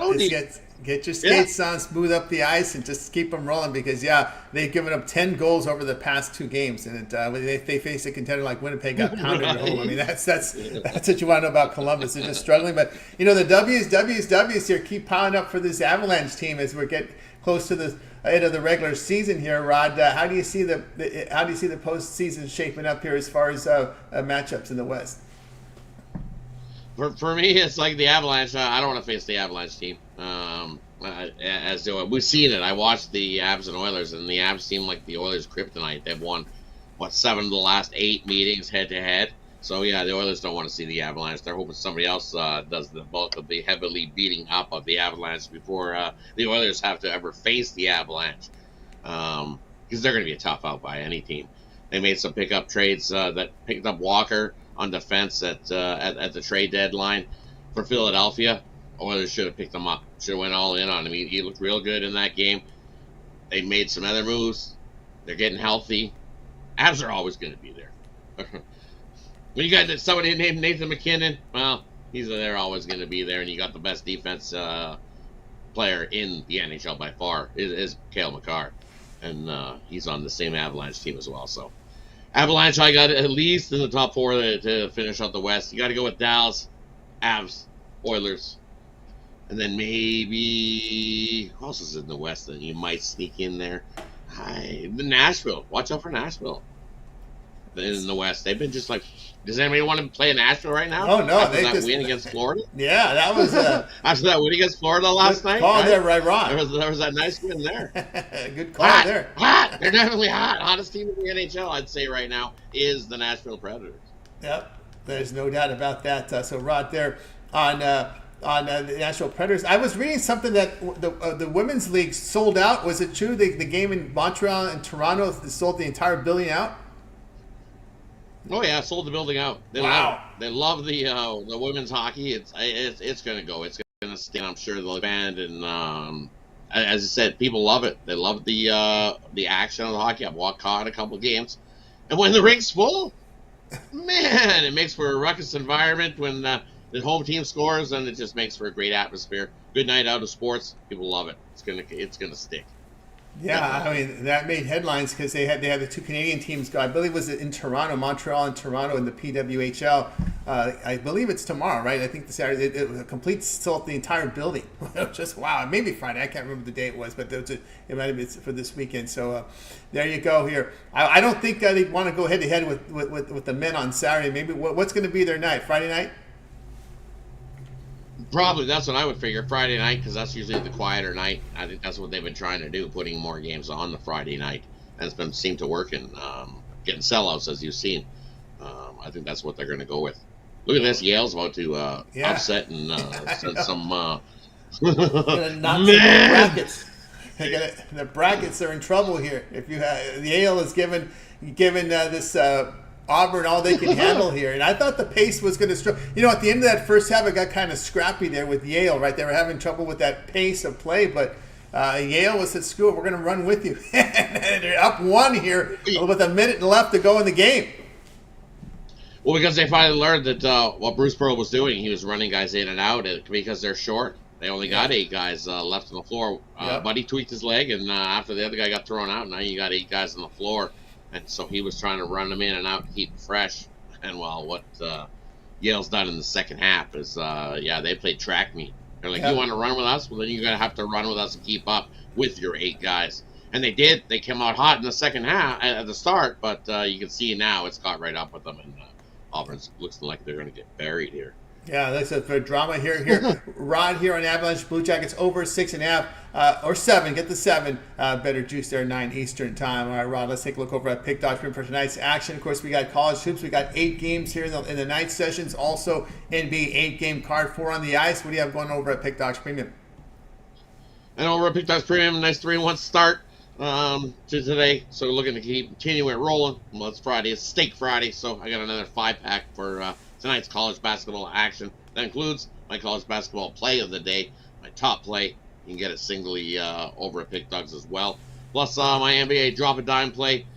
Get your skates on, smooth up the ice, and just keep them rolling because, they've given up 10 goals over the past 2 games. And they face a contender like Winnipeg, got pounded at home. I mean, that's what you want to know about Columbus. They're just struggling. But, the W's here keep piling up for this Avalanche team as we get close to the end of the regular season here. Rod, how do you see the postseason shaping up here as far as matchups in the West?
For me, it's like the Avalanche. I don't want to face the Avalanche team. We've seen it. I watched the Avs and Oilers, and the Avs seem like the Oilers' kryptonite. They've won 7 of the last 8 meetings head to head. So the Oilers don't want to see the Avalanche. They're hoping somebody else does the bulk of the heavily beating up of the Avalanche before the Oilers have to ever face the Avalanche, because they're going to be a tough out by any team. They made some pickup trades that picked up Walker on defense at the trade deadline for Philadelphia. Oilers should have picked him up. Should have went all in on him. He looked real good in that game. They made some other moves. They're getting healthy. Avs are always going to be there. When you got somebody named Nathan McKinnon, well, they're always going to be there, and you got the best defense player in the NHL by far is Cale Makar, and he's on the same Avalanche team as well. So Avalanche, I got at least in the top 4 to finish out the West. You got to go with Dallas, Avs, Oilers, and then maybe who else is in the West that you might sneak in there? Nashville. Watch out for Nashville. In the West, they've been just like. Does anybody want to play in Nashville right now?
Oh no,
after that win against Florida.
Yeah, that was
after that win against Florida last night.
Call there, right, Ron.
There was that nice win there.
Good call there.
Hot. They're definitely hot. Hottest team in the NHL, I'd say right now, is the Nashville Predators.
Yep, there's no doubt about that. So Rod there on the Nashville Predators. I was reading something that the women's league sold out. Was it true? The game in Montreal and Toronto sold the entire building out.
Oh yeah, sold the building out. They love the women's hockey. It's gonna go. It's gonna stay. I'm sure they'll expand, and as I said, people love it. They love the action of the hockey. I've caught a couple games, and when the rink's full, man, it makes for a ruckus environment when the home team scores, and it just makes for a great atmosphere. Good night out of sports. People love it. It's gonna stick.
Yeah, I mean, that made headlines because they had the 2 Canadian teams go. I believe it was in Toronto, Montreal and Toronto in the PWHL. I believe it's tomorrow, right? I think the Saturday it was a complete sold the entire building. Just wow, maybe Friday. I can't remember the day it was, but it might have been for this weekend. So there you go. Here, I don't think they want to go head to head with the men on Saturday. Maybe what's going to be their night? Friday night.
Probably that's what I would figure, Friday night, because that's usually the quieter night. I think that's what they've been trying to do, putting more games on the Friday night, and it's seemed to work in getting sellouts, as you've seen. I think that's what they're going to go with. Look at this, Yale's about to upset and send some
brackets. The brackets are in trouble here. If you Yale is given this. Auburn all they can handle here. And I thought the pace was going to struggle. At the end of that first half, it got kind of scrappy there with Yale, right? They were having trouble with that pace of play, but Yale was said, screw it, we're going to run with you. And they're up 1 here with a minute left to go in the game.
Well, because they finally learned that what Bruce Pearl was doing, he was running guys in and out because they're short. They only got 8 guys left on the floor. Buddy tweaked his leg, and after the other guy got thrown out, now you got 8 guys on the floor. And so he was trying to run them in and out, keep them fresh. And what Yale's done in the second half is, they played track meet. They're like, you want to run with us? Well, then you're going to have to run with us and keep up with your 8 guys. And they did. They came out hot in the second half at the start, but you can see now it's caught right up with them. And Auburn looks like they're going to get buried here.
Yeah, that's for drama here. Rod here on Avalanche Blue Jackets over 6.5 or 7. Get the 7. Better juice there, 9 Eastern time. All right, Rod, let's take a look over at Pick Dodge for tonight's action. Of course, we got college hoops. We got 8 games here in the night sessions. Also, NBA 8-game card, 4 on the ice. What do you have going over at Pick Dodge Premium?
And over at Pick Dodge Premium, nice 3-1 start to today. So we're looking to continue it rolling. Well, it's Friday. It's Steak Friday, so I got another 5-pack for tonight's college basketball action. That includes my college basketball play of the day, my top play. You can get it singly over at Pick Dogs as well. Plus my NBA drop a dime play.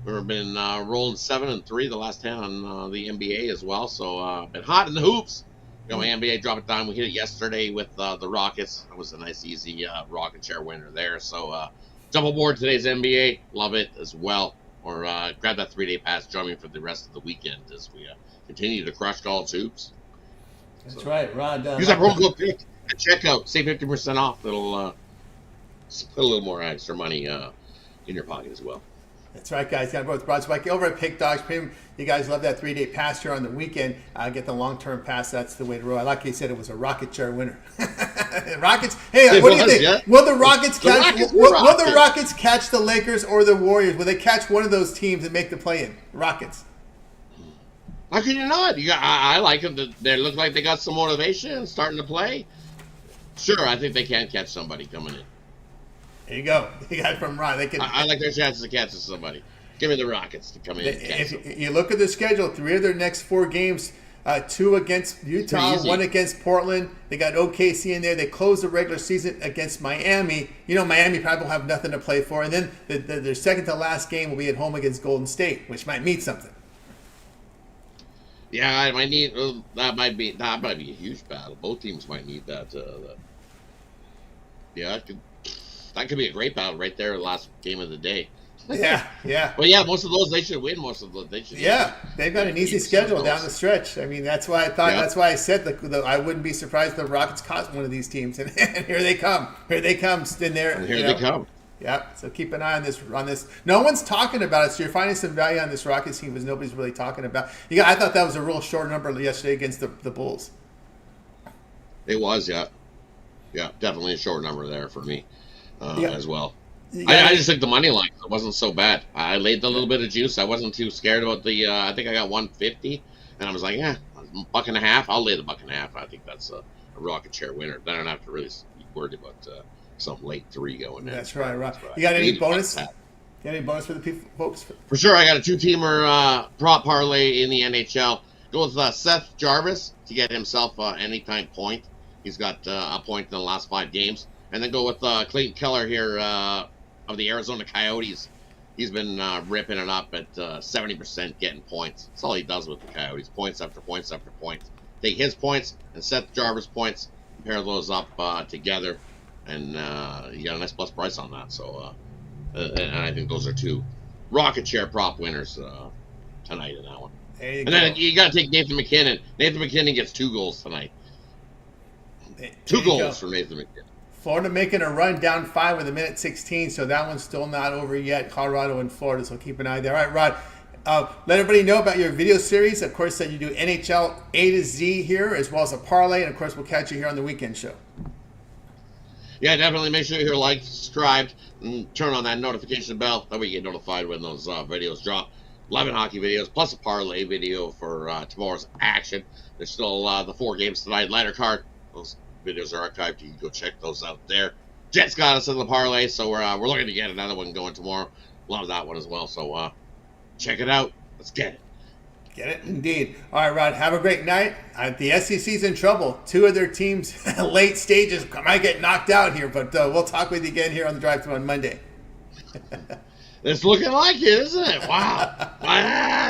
We've been rolling 7-3 the last 10 on the NBA as well. So been hot in the hoops. Got my NBA drop it down. We hit it yesterday with the Rockets. That was a nice, easy rocket share winner there. So jump aboard today's NBA. Love it as well. Or grab that 3-day pass. Join me for the rest of the weekend as we continue to crush college hoops.
That's right, Rod.
Use that promo code PICK at checkout. Save 50% off. It'll put a little more extra money in your pocket as well.
That's right, guys. Got both Rod Zawacky over at Pick Dogs Premium. You guys love that 3-day pass here on the weekend. Get the long-term pass. That's the way to roll. I like you said it was a rocket chair winner. Rockets. Hey, what do you think?
Yeah.
Will the Rockets catch?
Rockets
Will the Rockets catch the Lakers or the Warriors? Will they catch one of those teams and make the play-in? Rockets.
How can you not? I like them. They look like they got some motivation and starting to play. Sure, I think they can catch somebody coming in.
There you go. You got it from Ron.
I like their chances of catching somebody. Give me the Rockets to come in and catch them.
If you look at the schedule, 3 of their next 4 games, 2 against Utah, 1 against Portland. They got OKC in there. They closed the regular season against Miami. You know, Miami probably will have nothing to play for. And then their second to last game will be at home against Golden State, which might mean something.
Yeah, I might need that. Might be a huge battle. Both teams might need that. Yeah, that could be a great battle right there. Last game of the day.
Yeah.
But yeah, most of those they should win. Most of those they should.
Yeah, they've got an easy schedule down the stretch. I mean, that's why I thought. Yeah. That's why I said I wouldn't be surprised if the Rockets caught one of these teams. And here they come. Here they come. In there.
And here they come.
Yeah, so keep an eye on this. No one's talking about it, so you're finding some value on this Rockets team because nobody's really talking about. I thought that was a real short number yesterday against the Bulls.
It was, yeah, definitely a short number there for me as well. I just took the money line. It wasn't so bad. I laid the little bit of juice. I wasn't too scared about the. I think I got 150, and I was like, $1.50. I'll lay the $1.50. I think that's a rocket chair winner. Then I don't have to really be worried about. Some late 3 going in.
That's right, right. You got any bonus? You got any bonus for the people, folks?
For sure, I got a 2-teamer prop parlay in the NHL. Go with Seth Jarvis to get himself anytime point. He's got a point in the last 5 games. And then go with Clayton Keller here of the Arizona Coyotes. He's been ripping it up at 70% getting points. That's all he does with the Coyotes. Points after points after points. Take his points and Seth Jarvis points, compare those up together. And you got a nice plus price on that. So, and I think those are 2 rocket chair prop winners tonight in that one. And then you got to take Nathan McKinnon. Nathan McKinnon gets 2 goals tonight. 2 goals for Nathan McKinnon.
Florida making a run down 5 with 1:16, so that one's still not over yet. Colorado and Florida, so keep an eye there. All right, Rod. Let everybody know about your video series. Of course, that you do NHL A to Z here, as well as a parlay, and of course, we'll catch you here on the weekend show.
Yeah, definitely make sure you're subscribed, and turn on that notification bell. That way you get notified when those videos drop. 11 hockey videos, plus a parlay video for tomorrow's action. There's still the 4 games tonight, lighter card. Those videos are archived. You can go check those out there. Jets got us in the parlay, so we're looking to get another one going tomorrow. Love that one as well, so check it out. Let's get it.
Get it? Indeed. All right, Rod, have a great night. The SEC's in trouble. 2 of their teams, late stages, might get knocked out here, but we'll talk with you again here on the Drive Thru on Monday.
It's looking like it, isn't it? Wow.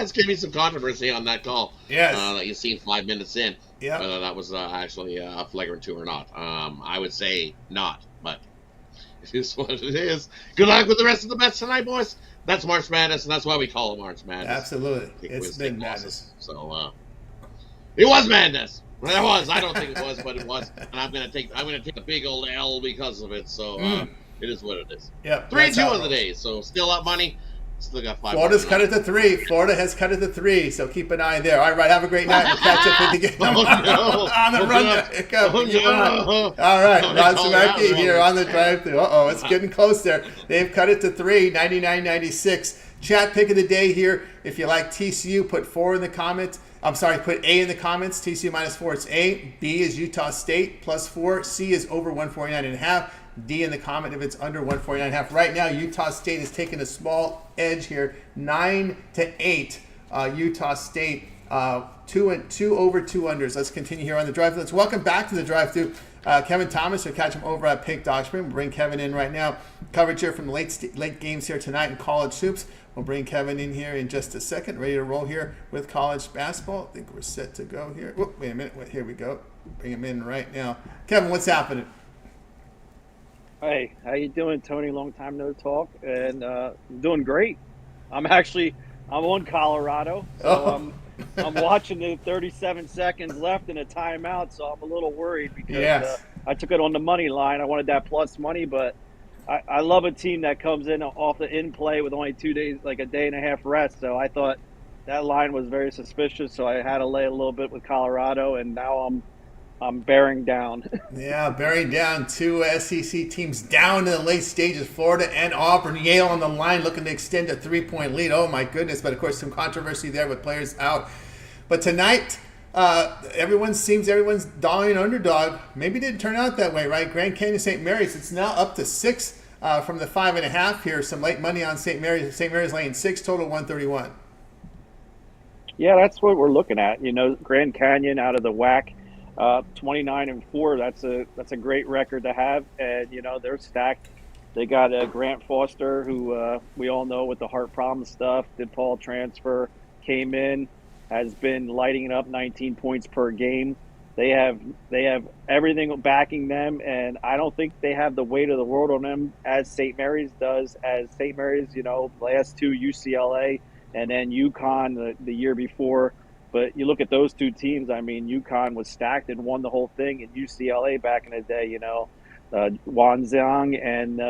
It's going to be some controversy on that call.
Yes.
That you've seen 5 minutes in.
Yeah.
Whether that was actually a flagrant 2 or not. I would say not, but it is what it is. Good luck with the rest of the bets tonight, boys. That's March Madness, and that's why we call it March Madness.
Absolutely. It's been madness.
So it was madness. Well, it was. I don't think it was, but it was. And I'm gonna take the big old L because of it. So it is what it is.
Yeah.
3-2 on the day. So still up money. Still got 5.
Florida's cut it to 3. Florida has cut it to 3. So keep an eye there. All right, have a great night. We'll catch up with you again on the run. All right, Rod Zawacky here on the Drive Thru. It's getting close there. They've cut it to 3, 99.96. Chat pick of the day here. If you like TCU, put 4 in the comments. Put A in the comments. TCU -4, it's A. B is Utah State +4. C is over 149.5. D in the comment if it's under 149.5. Right now, Utah State is taking a small edge here, 9-8. Utah State Two over, 2 unders. Let's continue here on the drive. Let's welcome back to the drive-through Kevin Thomas. We'll catch him over at Pink Dog Spring. We'll bring Kevin in right now. Coverage here from the late games here tonight in college hoops. We'll bring Kevin in here in just a second. Ready to roll here with college basketball. I think we're set to go here. Whoop, wait a minute. Here we go. Bring him in right now. Kevin, what's happening?
Hey, how you doing, Tony? Long time no talk, and doing great. I'm on Colorado, so I'm watching the 37 seconds left in a timeout, so I'm a little worried because I took it on the money line. I wanted that plus money, but I love a team that comes in off the in play with only 2 days, like a day and a half rest. So I thought that line was very suspicious, so I had to lay a little bit with Colorado, and now I'm bearing down.
Yeah, bearing down. Two SEC teams down in the late stages. Florida and Auburn. Yale on the line looking to extend a 3-point lead. Oh, my goodness. But, of course, some controversy there with players out. But tonight, everyone's dolling underdog. Maybe it didn't turn out that way, right? Grand Canyon St. Mary's, it's now up to 6 from the 5.5 here. Some late money on St. Mary's. St. Mary's laying 6, total 131.
Yeah, that's what we're looking at. You know, Grand Canyon out of the WAC. 29-4. That's a great record to have, and you know they're stacked. They got Grant Foster, who we all know with the heart problem stuff. DePaul transfer came in, has been lighting it up, 19 points per game. They have everything backing them, and I don't think they have the weight of the world on them as St. Mary's does. As St. Mary's, you know, last two UCLA and then UConn the year before. But you look at those two teams, I mean, UConn was stacked and won the whole thing, and UCLA back in the day, you know, Juan Zhang and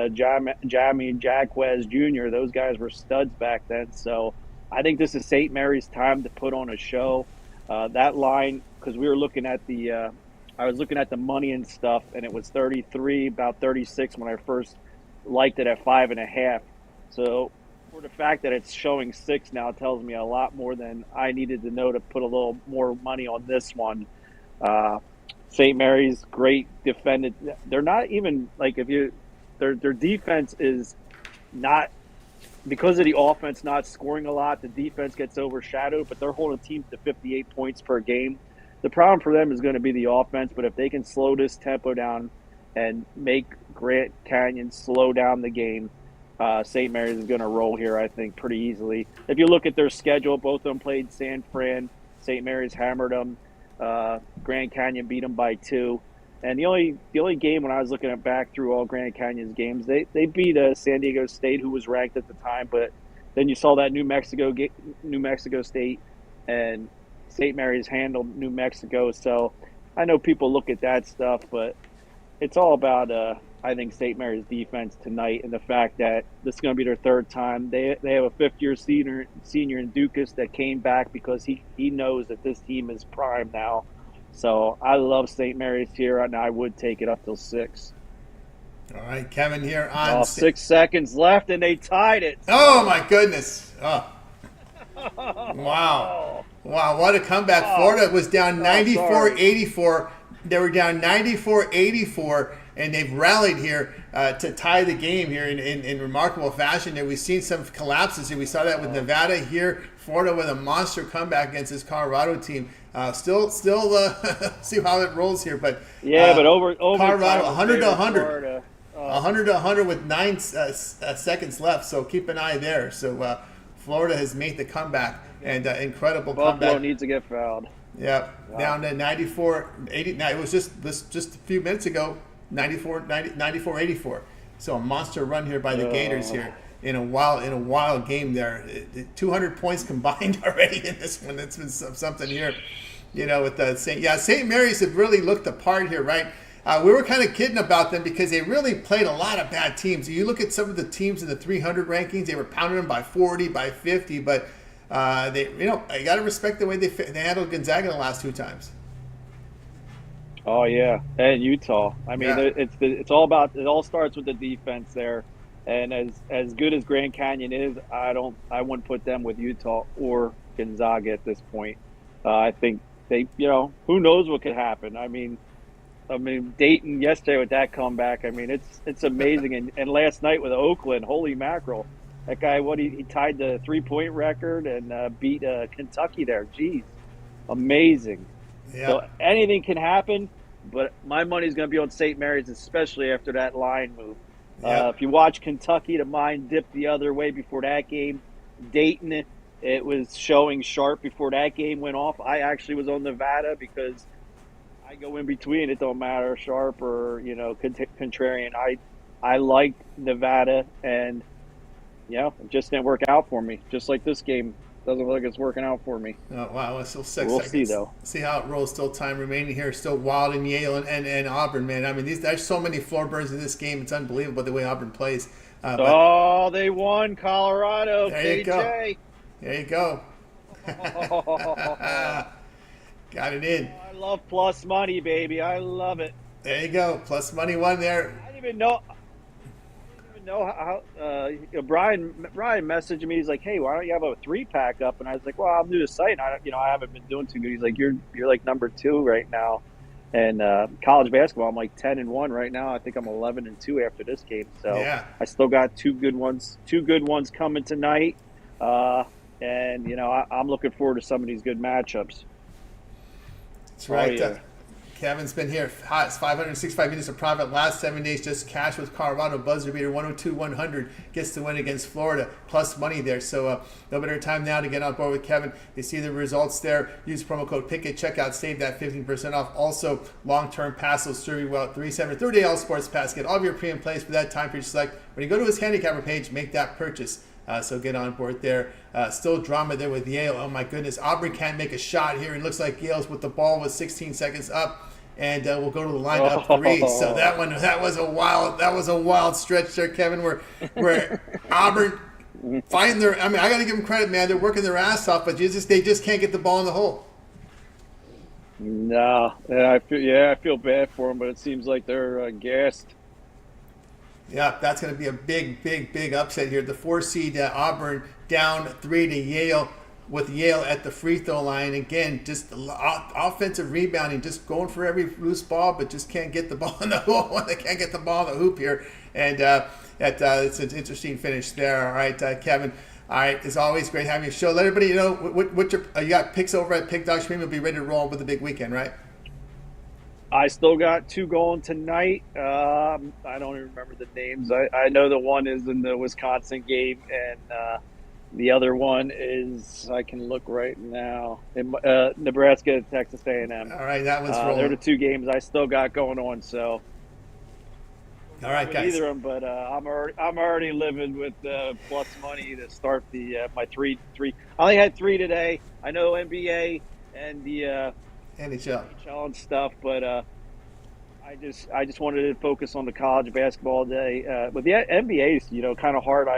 Jamie Jaquez Jr., those guys were studs back then. So I think this is St. Mary's time to put on a show. That line, because we were looking at I was looking at the money and stuff, and it was 33, about 36 when I first liked it at 5.5. So for the fact that it's showing 6 now tells me a lot more than I needed to know to put a little more money on this one. St. Mary's, great defended. They're not even like their defense is not, because of the offense not scoring a lot, the defense gets overshadowed, but they're holding teams to 58 points per game. The problem for them is going to be the offense, but if they can slow this tempo down and make Grand Canyon slow down the game, St. Mary's is going to roll here, I think, pretty easily. If you look at their schedule, both of them played San Fran. St. Mary's hammered them. Grand Canyon beat them by 2. And the only game when I was looking at back through all Grand Canyon's games, they beat San Diego State, who was ranked at the time. But then you saw that New Mexico State, and St. Mary's handled New Mexico. So I know people look at that stuff, but it's all about I think St. Mary's defense tonight, and the fact that this is going to be their third time. They have a fifth-year senior in Dukas that came back because he knows that this team is prime now. So I love St. Mary's here, and I would take it up till 6.
All right, Kevin here on
6 seconds left, and they tied it.
Oh my goodness! Oh. Wow! What a comeback! Florida was down 94-84. They were down 94-84. And they've rallied here to tie the game here in remarkable fashion. And we've seen some collapses here. We saw that with Nevada here. Florida with a monster comeback against this Colorado team. Still see how it rolls here. But
but over
Colorado 100 to 100.
Florida.
100 to 100 with 9 seconds left. So keep an eye there. So Florida has made the comeback, and incredible
Buffalo
comeback.
Needs to get fouled.
Yeah, wow. Down to 94-80. Now, it was just a few minutes ago. 94-84. So a monster run here by the Gators here in a wild game there. 200 points combined already in this one. It's been something here, you know, with the St. Mary's have really looked the part here, right? We were kind of kidding about them because they really played a lot of bad teams. You look at some of the teams in the 300 rankings, they were pounding them by 40, by 50, but I got to respect the way they handled Gonzaga the last 2 times.
Oh yeah, and Utah. I mean, it's all about. It all starts with the defense there, and as good as Grand Canyon is, I wouldn't put them with Utah or Gonzaga at this point. I think they, who knows what could happen. I mean, Dayton yesterday with that comeback. I mean, it's amazing. And last night with Oakland, holy mackerel, that guy! He tied the 3-point record and beat Kentucky there. Jeez. amazing.
Yeah.
So anything can happen, but my money's going to be on St. Mary's, especially after that line move.
Yeah.
If you watch Kentucky, the line dipped the other way before that game. Dayton, it was showing sharp before that game went off. I actually was on Nevada because I go in between. It don't matter, sharp or, contrarian. I liked Nevada, and, it just didn't work out for me. Just like this game. Doesn't look like it's working out for me.
Oh, wow. It's still 6
We'll
seconds.
see, though.
See how it rolls. Still time remaining here. Still Wild and Yale and Auburn, man. I mean, there's so many floor burns in this game. It's unbelievable the way Auburn plays.
They won Colorado.
There you go.
KJ.
There you go. Got it in.
I love plus money, baby. I love it.
There you go. Plus money one there.
I didn't even know how Brian messaged me. He's like, "Hey, why don't you have a 3-pack up?" And I was like, "Well, I'm new to site, and I haven't been doing too good." He's like, "You're like number 2 right now." And college basketball, I'm like 10-1 right now. I think I'm 11-2 after this game. So
yeah.
I still got 2 good ones coming tonight. And I'm looking forward to some of these good matchups.
That's right.
Yeah.
Kevin's been here. Hot. 565 minutes of profit last 7 days. Just cash with Colorado. Buzzer beater 102-100 gets the win against Florida. Plus money there. So no better time now to get on board with Kevin. You see the results there. Use promo code PICKET. Check out. Save that 15% off. Also, long-term pass will serve you well. 30-day all sports pass. Get all of your pre and plays for that time period select. When you go to his handicapper page, make that purchase. So get on board there. Still drama there with Yale. Oh my goodness. Auburn can't make a shot here. It looks like Yale's with the ball with 16 seconds up. And we'll go to the line up 3. So that was a wild stretch there, Kevin, where Auburn fighting I got to give them credit, man. They're working their ass off, but they just can't get the ball in the hole.
No, I feel bad for them, but it seems like they're gassed.
Yeah, that's going to be a big upset here. The 4 seed Auburn down 3 to Yale, with Yale at the free throw line. Again, just offensive rebounding, just going for every loose ball, but just can't get the ball in the hoop. They can't get the ball in the hoop here. And it's an interesting finish there. All right, Kevin. All right, as always, great having you on the show. Let everybody know what you got picks over at Pick Dog Stream. You'll be ready to roll with the big weekend, right?
I still got 2 going tonight. I don't even remember the names. I know the one is in the Wisconsin game, and the other one is, I can look right now, in Nebraska, Texas A&M.
All right, that one's rolling.
They're the 2 games I still got going on. So,
all right, guys.
Either of them, but I'm already living with plus money to start my 3. I only had 3 today. I know NBA and the NHL and stuff, but I just wanted to focus on the college basketball day. But the NBA is kind of hard.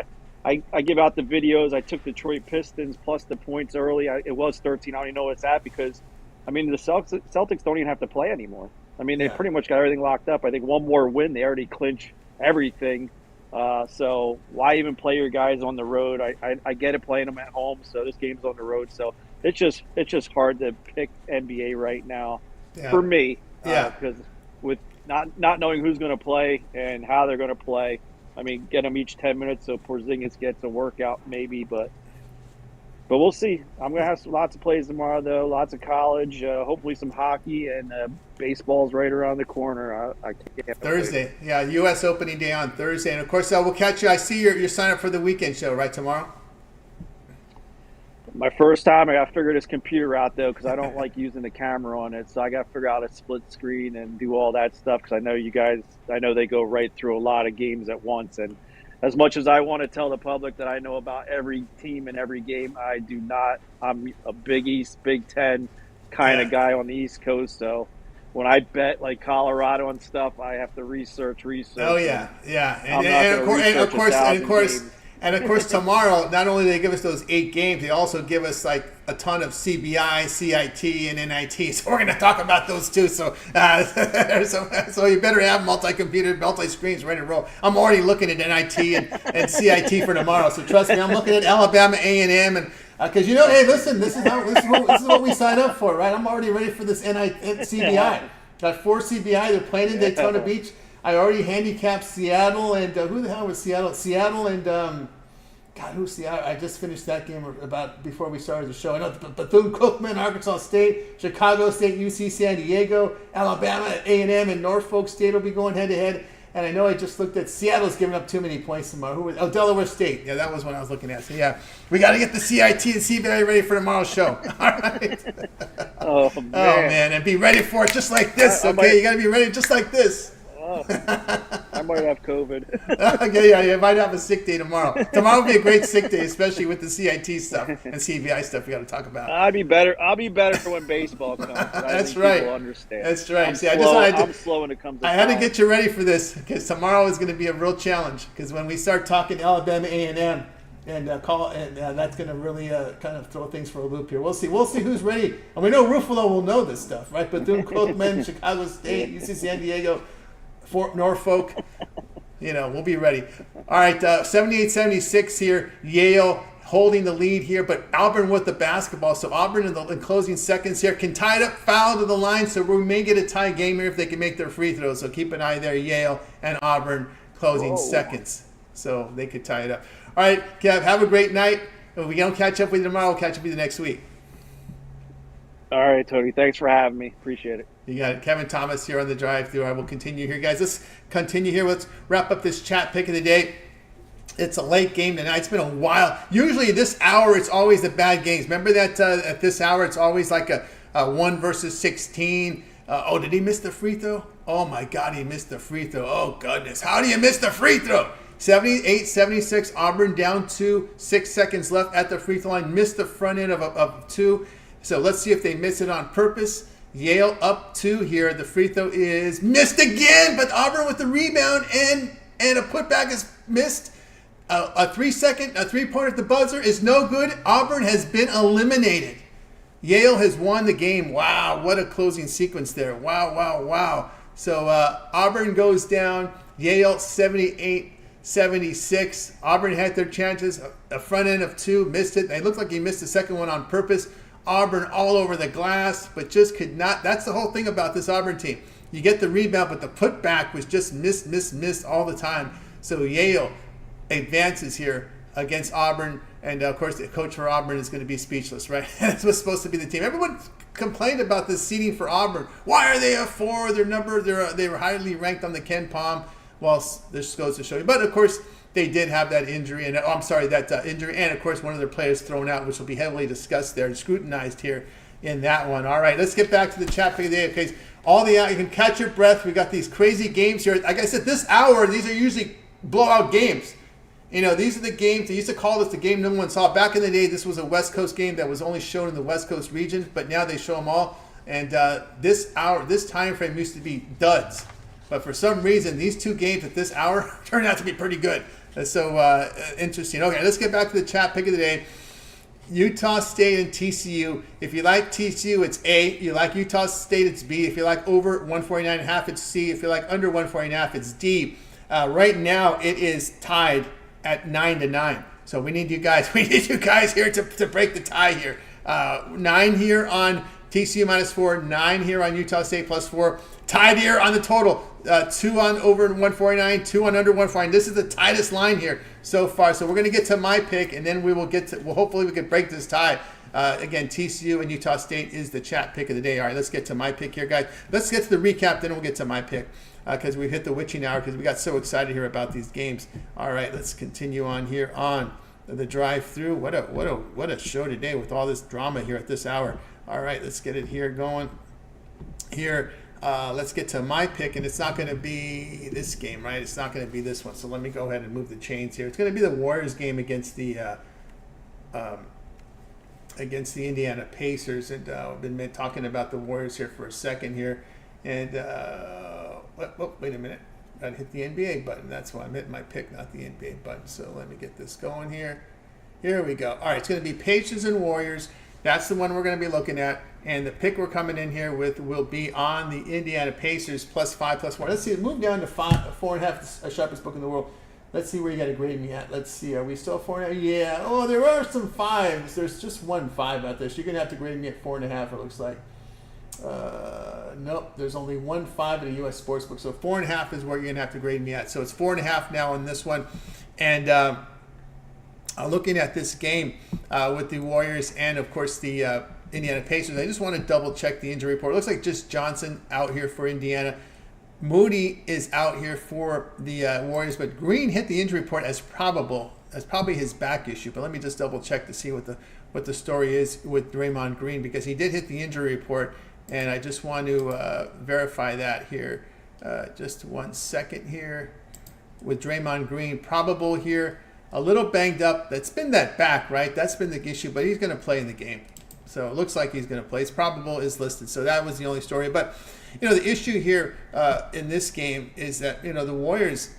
I give out the videos. I took Detroit Pistons plus the points early. It was 13. I don't even know what it's at because, the Celtics don't even have to play anymore. They pretty much got everything locked up. I think one more win, they already clinch everything. So why even play your guys on the road? I get it playing them at home, so this game's on the road. So it's just hard to pick NBA right now for me. Because with not knowing who's going to play and how they're going to play. Get them each 10 minutes so Porzingis gets a workout maybe, but we'll see. I'm going to have lots of plays tomorrow, though. Lots of college, hopefully some hockey, and baseball's right around the corner. I can't
Thursday. Wait. Yeah, U.S. opening day on Thursday. And, of course, we'll catch you. I see you're signed up for the weekend show, right, tomorrow?
My first time, I got to figure this computer out, though, because I don't like using the camera on it. So I got to figure out how to split screen and do all that stuff because I know they go right through a lot of games at once. And as much as I want to tell the public that I know about every team and every game, I do not. I'm a Big East, Big Ten kind of guy on the East Coast. So when I bet like Colorado and stuff, I have to research.
Oh, yeah. And of course, tomorrow, not only do they give us those 8 games, they also give us like a ton of CBI, CIT, and NIT. So we're going to talk about those too. So, so you better have multi-computer, multi-screens ready to roll. I'm already looking at NIT and CIT for tomorrow. So trust me, I'm looking at Alabama A&M and because hey, listen, this is what we signed up for, right? I'm already ready for this CBI. Got 4 CBI. They're playing in Daytona Beach. I already handicapped Seattle and who the hell was Seattle? Seattle and God, who's the? I just finished that game about before we started the show. I know Bethune-Cookman, Arkansas State, Chicago State, UC San Diego, Alabama, A&M, and Norfolk State will be going head-to-head. And I know I just looked at Seattle's giving up too many points tomorrow. Delaware State. Yeah, that was what I was looking at. So, yeah, we got to get the CIT and CBI ready for tomorrow's show. All right.
Oh, man.
And be ready for it just like this, okay? You got to be ready just like this.
I might have COVID.
Yeah, you might have a sick day tomorrow. Tomorrow will be a great sick day, especially with the CIT stuff and CBI stuff we got to talk about.
I'll be better when baseball comes.
That's right.
People understand.
That's right.
I'm slow when it comes to
I had to get you ready for this because tomorrow is going to be a real challenge. Because when we start talking Alabama A&M and that's going to really kind of throw things for a loop here. We'll see who's ready. And we know Ruffolo will know this stuff, right? Bethune-Cookman, Chicago State, UC San Diego, Fort Norfolk, we'll be ready. All right, 78-76 here. Yale holding the lead here, but Auburn with the basketball. So Auburn in the closing seconds here can tie it up, foul to the line. So we may get a tie game here if they can make their free throws. So keep an eye there, Yale and Auburn closing seconds. So they could tie it up. All right, Kev, have a great night. If we don't catch up with you tomorrow, we'll catch up with you next week.
All right, Tony. Thanks for having me. Appreciate it.
You got it. Kevin Thomas here on the drive-thru. I will continue here, guys. Let's continue here. Let's wrap up this chat pick of the day. It's a late game tonight. It's been a while. Usually this hour, it's always the bad games. Remember that at this hour, it's always like a 1 versus 16. Did he miss the free throw? Oh, my God, he missed the free throw. Oh, goodness. How do you miss the free throw? 78-76, Auburn down 2, 6 seconds left at the free throw line. Missed the front end of 2. So let's see if they miss it on purpose. Yale up 2 here. The free throw is missed again, but Auburn with the rebound and a putback is missed. A 3-pointer at the buzzer is no good. Auburn has been eliminated. Yale has won the game. Wow, what a closing sequence there. Wow. So Auburn goes down. Yale 78-76. Auburn had their chances. A front end of 2, missed it. It looked like he missed the second one on purpose. Auburn all over the glass, but just could not. That's the whole thing about this Auburn team. You get the rebound, but the putback was just missed all the time. So Yale advances here against Auburn, and of course the coach for Auburn is going to be speechless, right? That's what's supposed to be the team. Everyone complained about the seeding for Auburn. Why are they a 4? They were highly ranked on the Ken Palm. Well, this goes to show you. But of course, they did have that injury, and injury, and of course one of their players thrown out, which will be heavily discussed there and scrutinized here in that one. All right, let's get back to the chat pick of the day. Okay, you can catch your breath. We got these crazy games here. Like I said, this hour, these are usually blowout games. These are the games, they used to call this the game no one saw. Back in the day, this was a West Coast game that was only shown in the West Coast region, but now they show them all. And this time frame used to be duds. But for some reason, these 2 games at this hour turned out to be pretty good. That's so interesting. Okay, let's get back to the chat pick of the day. Utah State and TCU. If you like TCU, it's A. You like Utah State, it's B. If you like over 149.5, it's C. If you like under 149.5, it's D. Right now, it is tied at 9-9. So we need you guys. We need you guys here to break the tie here. 9 here on TCU -4, 9 here on Utah State +4. Tied here on the total. 2 on over 149, 2 on under 149. This is the tightest line here so far. So we're going to get to my pick, and then we will get to. Well, hopefully we can break this tie. Again, TCU and Utah State is the chat pick of the day. All right, let's get to my pick here, guys. Let's get to the recap, then we'll get to my pick because we've hit the witching hour because we got so excited here about these games. All right, let's continue on here on the drive-through. What a show today with all this drama here at this hour. All right, let's get it here going. Here. Let's get to my pick, and it's not going to be this game, right? It's not going to be this one. So let me go ahead and move the chains here. It's going to be the Warriors game against the Indiana Pacers, and I've been talking about the Warriors here for a second here. And wait a minute, I hit the NBA button. That's why I'm hitting my pick, not the NBA button. So let me get this going here. Here we go. All right, it's going to be Pacers and Warriors. That's the one we're going to be looking at. And the pick we're coming in here with will be on the Indiana Pacers +5, +4. Let's see. Move down to 4.5, the sharpest book in the world. Let's see where you got to grade me at. Let's see. Are we still 4.5? Yeah. Oh, there are some 5s. There's just 1 5 out there. So you're going to have to grade me at 4.5, it looks like. Nope. There's only 1 5 in a U.S. Sportsbook. So 4.5 is where you're going to have to grade me at. So it's 4.5 now on this one. And looking at this game with the Warriors and, of course, the Indiana Pacers, I just want to double-check the injury report. It looks like just Johnson out here for Indiana. Moody is out here for the Warriors, but Green hit the injury report as probable. That's probably his back issue, but let me just double-check to see what the story is with Draymond Green, because he did hit the injury report, and I just want to verify that here. Just 1 second here. With Draymond Green, probable here. A little banged up. That's been that back, right? That's been the issue, but he's going to play in the game. So it looks like he's going to play. It's probable is listed. So that was the only story. But, the issue here in this game is that, the Warriors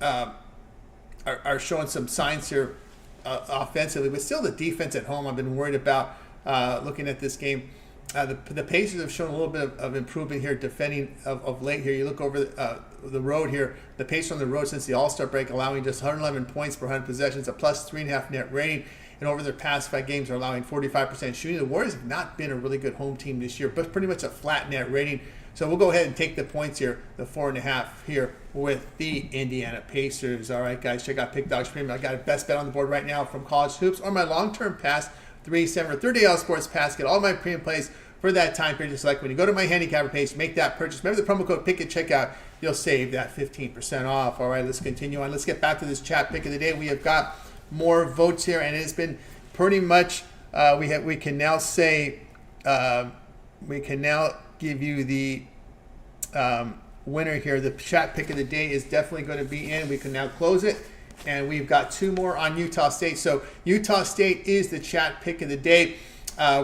are showing some signs here offensively, but still the defense at home I've been worried about looking at this game. The Pacers have shown a little bit of improvement here defending of late here. You look over the road here. The Pacers on the road since the All-Star break, allowing just 111 points per 100 possessions, a plus 3.5 net rating. And over their past 5 games are allowing 45% shooting. The Warriors have not been a really good home team this year, but pretty much a flat net rating. So we'll go ahead and take the points here, the 4.5 here with the Indiana Pacers. All right, guys, check out Pick Dogs Premium. I got a best bet on the board right now from College Hoops or my long-term pass, 3, 7, or 30 sports pass. Get all my premium plays for that time period. Just like when you go to my handicapper page, make that purchase. Remember the promo code PICK at checkout. You'll save that 15% off. All right, let's continue on. Let's get back to this chat pick of the day. We have got more votes here, and it's been pretty much. We can now say we can now give you the winner here. The chat pick of the day is definitely going to be in. We can now close it. And we've got 2 more on Utah State. So Utah State is the chat pick of the day.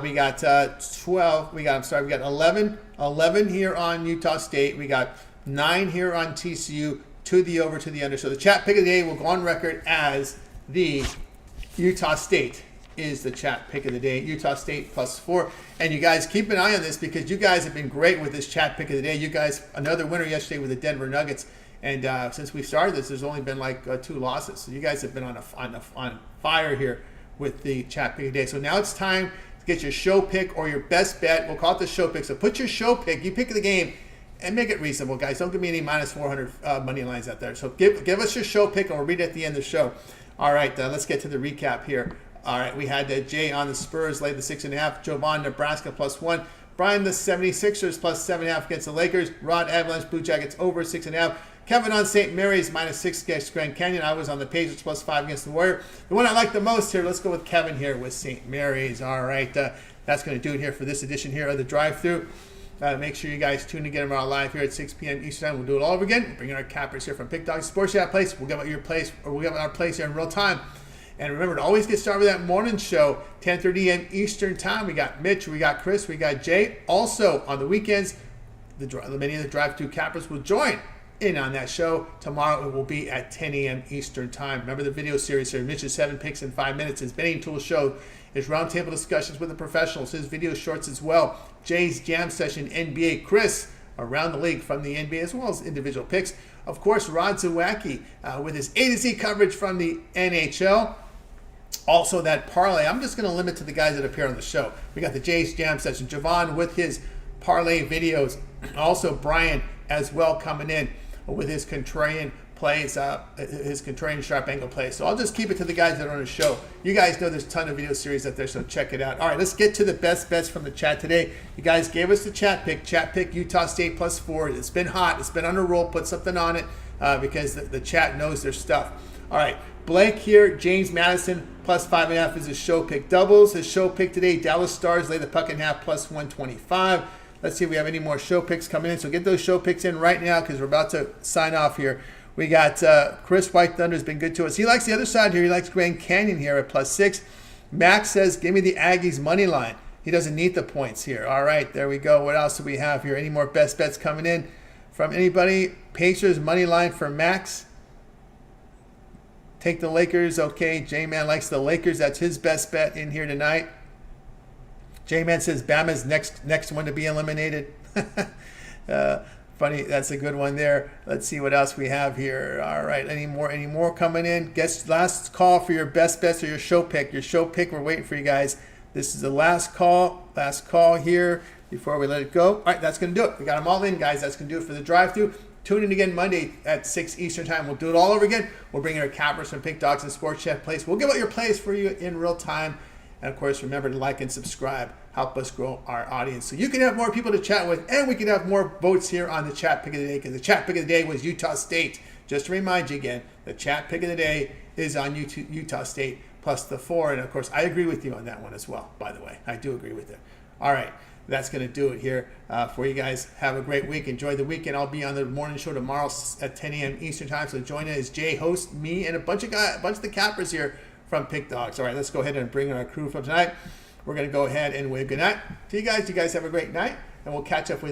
We got 12. We got 11 here on Utah State. We got 9 here on TCU, to the over, to the under. So the chat pick of the day will go on record as the Utah State is the chat pick of the day. Utah State +4. And you guys keep an eye on this because you guys have been great with this chat pick of the day. You guys, another winner yesterday with the Denver Nuggets. And since we started this, there's only been like 2 losses. So you guys have been on fire here with the chat pick of the day. So now it's time to get your show pick or your best bet. We'll call it the show pick. So put your show pick. You pick the game and make it reasonable, guys. Don't give me any -400 money lines out there. So give us your show pick and we'll read it at the end of the show. All right, let's get to the recap here. All right, we had Jay on the Spurs, laid the 6.5. Javon, Nebraska +1. Brian, the 76ers +7.5 against the Lakers. Rod, Avalanche, Blue Jackets over 6.5. Kevin on St. Mary's -6 against Grand Canyon. I was on the Pacers +5 against the Warrior. The one I like the most here, let's go with Kevin here with St. Mary's. All right, that's going to do it here for this edition here of the drive-thru. Make sure you guys tune in to get them out live here at 6 p.m. Eastern Time. We'll do it all over again. Bring in our cappers here from Pick Dogs Sports Chat Place. We'll give out your place, or we'll give out our place here in real time. And remember to always get started with that morning show, 10:30 a.m. Eastern Time. We got Mitch, we got Chris, we got Jay. Also, on the weekends, many of the drive-thru cappers will join in on that show. Tomorrow it will be at 10 a.m. Eastern Time. Remember the video series here, Mitch's 7 picks in 5 minutes. His betting tool show, his roundtable discussions with the professionals, his video shorts as well. Jay's jam session, NBA. Chris, around the league from the NBA, as well as individual picks. Of course, Rod Zawacky with his A to Z coverage from the NHL. Also, that parlay, I'm just going to limit to the guys that appear on the show. We got the Jay's Jam Session. Javon with his parlay videos. Also, Brian as well coming in with his contrarian plays, his contrarian sharp angle plays. So I'll just keep it to the guys that are on the show. You guys know there's a ton of video series out there, so check it out. All right, let's get to the best bets from the chat today. You guys gave us the chat pick Utah State +4. It's been hot. It's been on a roll. Put something on it because the chat knows their stuff. All right, Blake here, James Madison +5.5 is his show pick. Doubles, his show pick today, Dallas Stars lay the puck in half +125. Let's see if we have any more show picks coming in. So get those show picks in right now because we're about to sign off here. We got Chris White Thunder has been good to us. He likes the other side here. He likes Grand Canyon here at +6. Max says, give me the Aggies money line. He doesn't need the points here. All right, there we go. What else do we have here? Any more best bets coming in from anybody? Pacers money line for Max. Take the Lakers. Okay, J-Man likes the Lakers. That's his best bet in here tonight. J-Man says Bama's next one to be eliminated. Funny, that's a good one there. Let's see what else we have here. All right, any more coming in? Guess last call for your best bets or your show pick. Your show pick, we're waiting for you guys. This is the last call here before we let it go. All right, that's going to do it. We got them all in, guys. That's going to do it for the drive-thru. Tune in again Monday at 6 Eastern Time. We'll do it all over again. We'll bring in our cappers from Pink Dogs and Sports Chef Place. We'll give out your plays for you in real time. And, of course, remember to like and subscribe. Help us grow our audience so you can have more people to chat with, and we can have more votes here on the Chat Pick of the Day, because the Chat Pick of the Day was Utah State. Just to remind you again, the Chat Pick of the Day is on Utah State plus the 4. And, of course, I agree with you on that one as well, by the way. I do agree with it. All right. That's going to do it here for you guys. Have a great week. Enjoy the weekend. I'll be on the morning show tomorrow at 10 a.m. Eastern Time. So join us as Jay host, me, and a bunch of the cappers here from Pick Dogs. All right, let's go ahead and bring in our crew from tonight. We're going to go ahead and wave good night to you guys. You guys have a great night, and we'll catch up with you.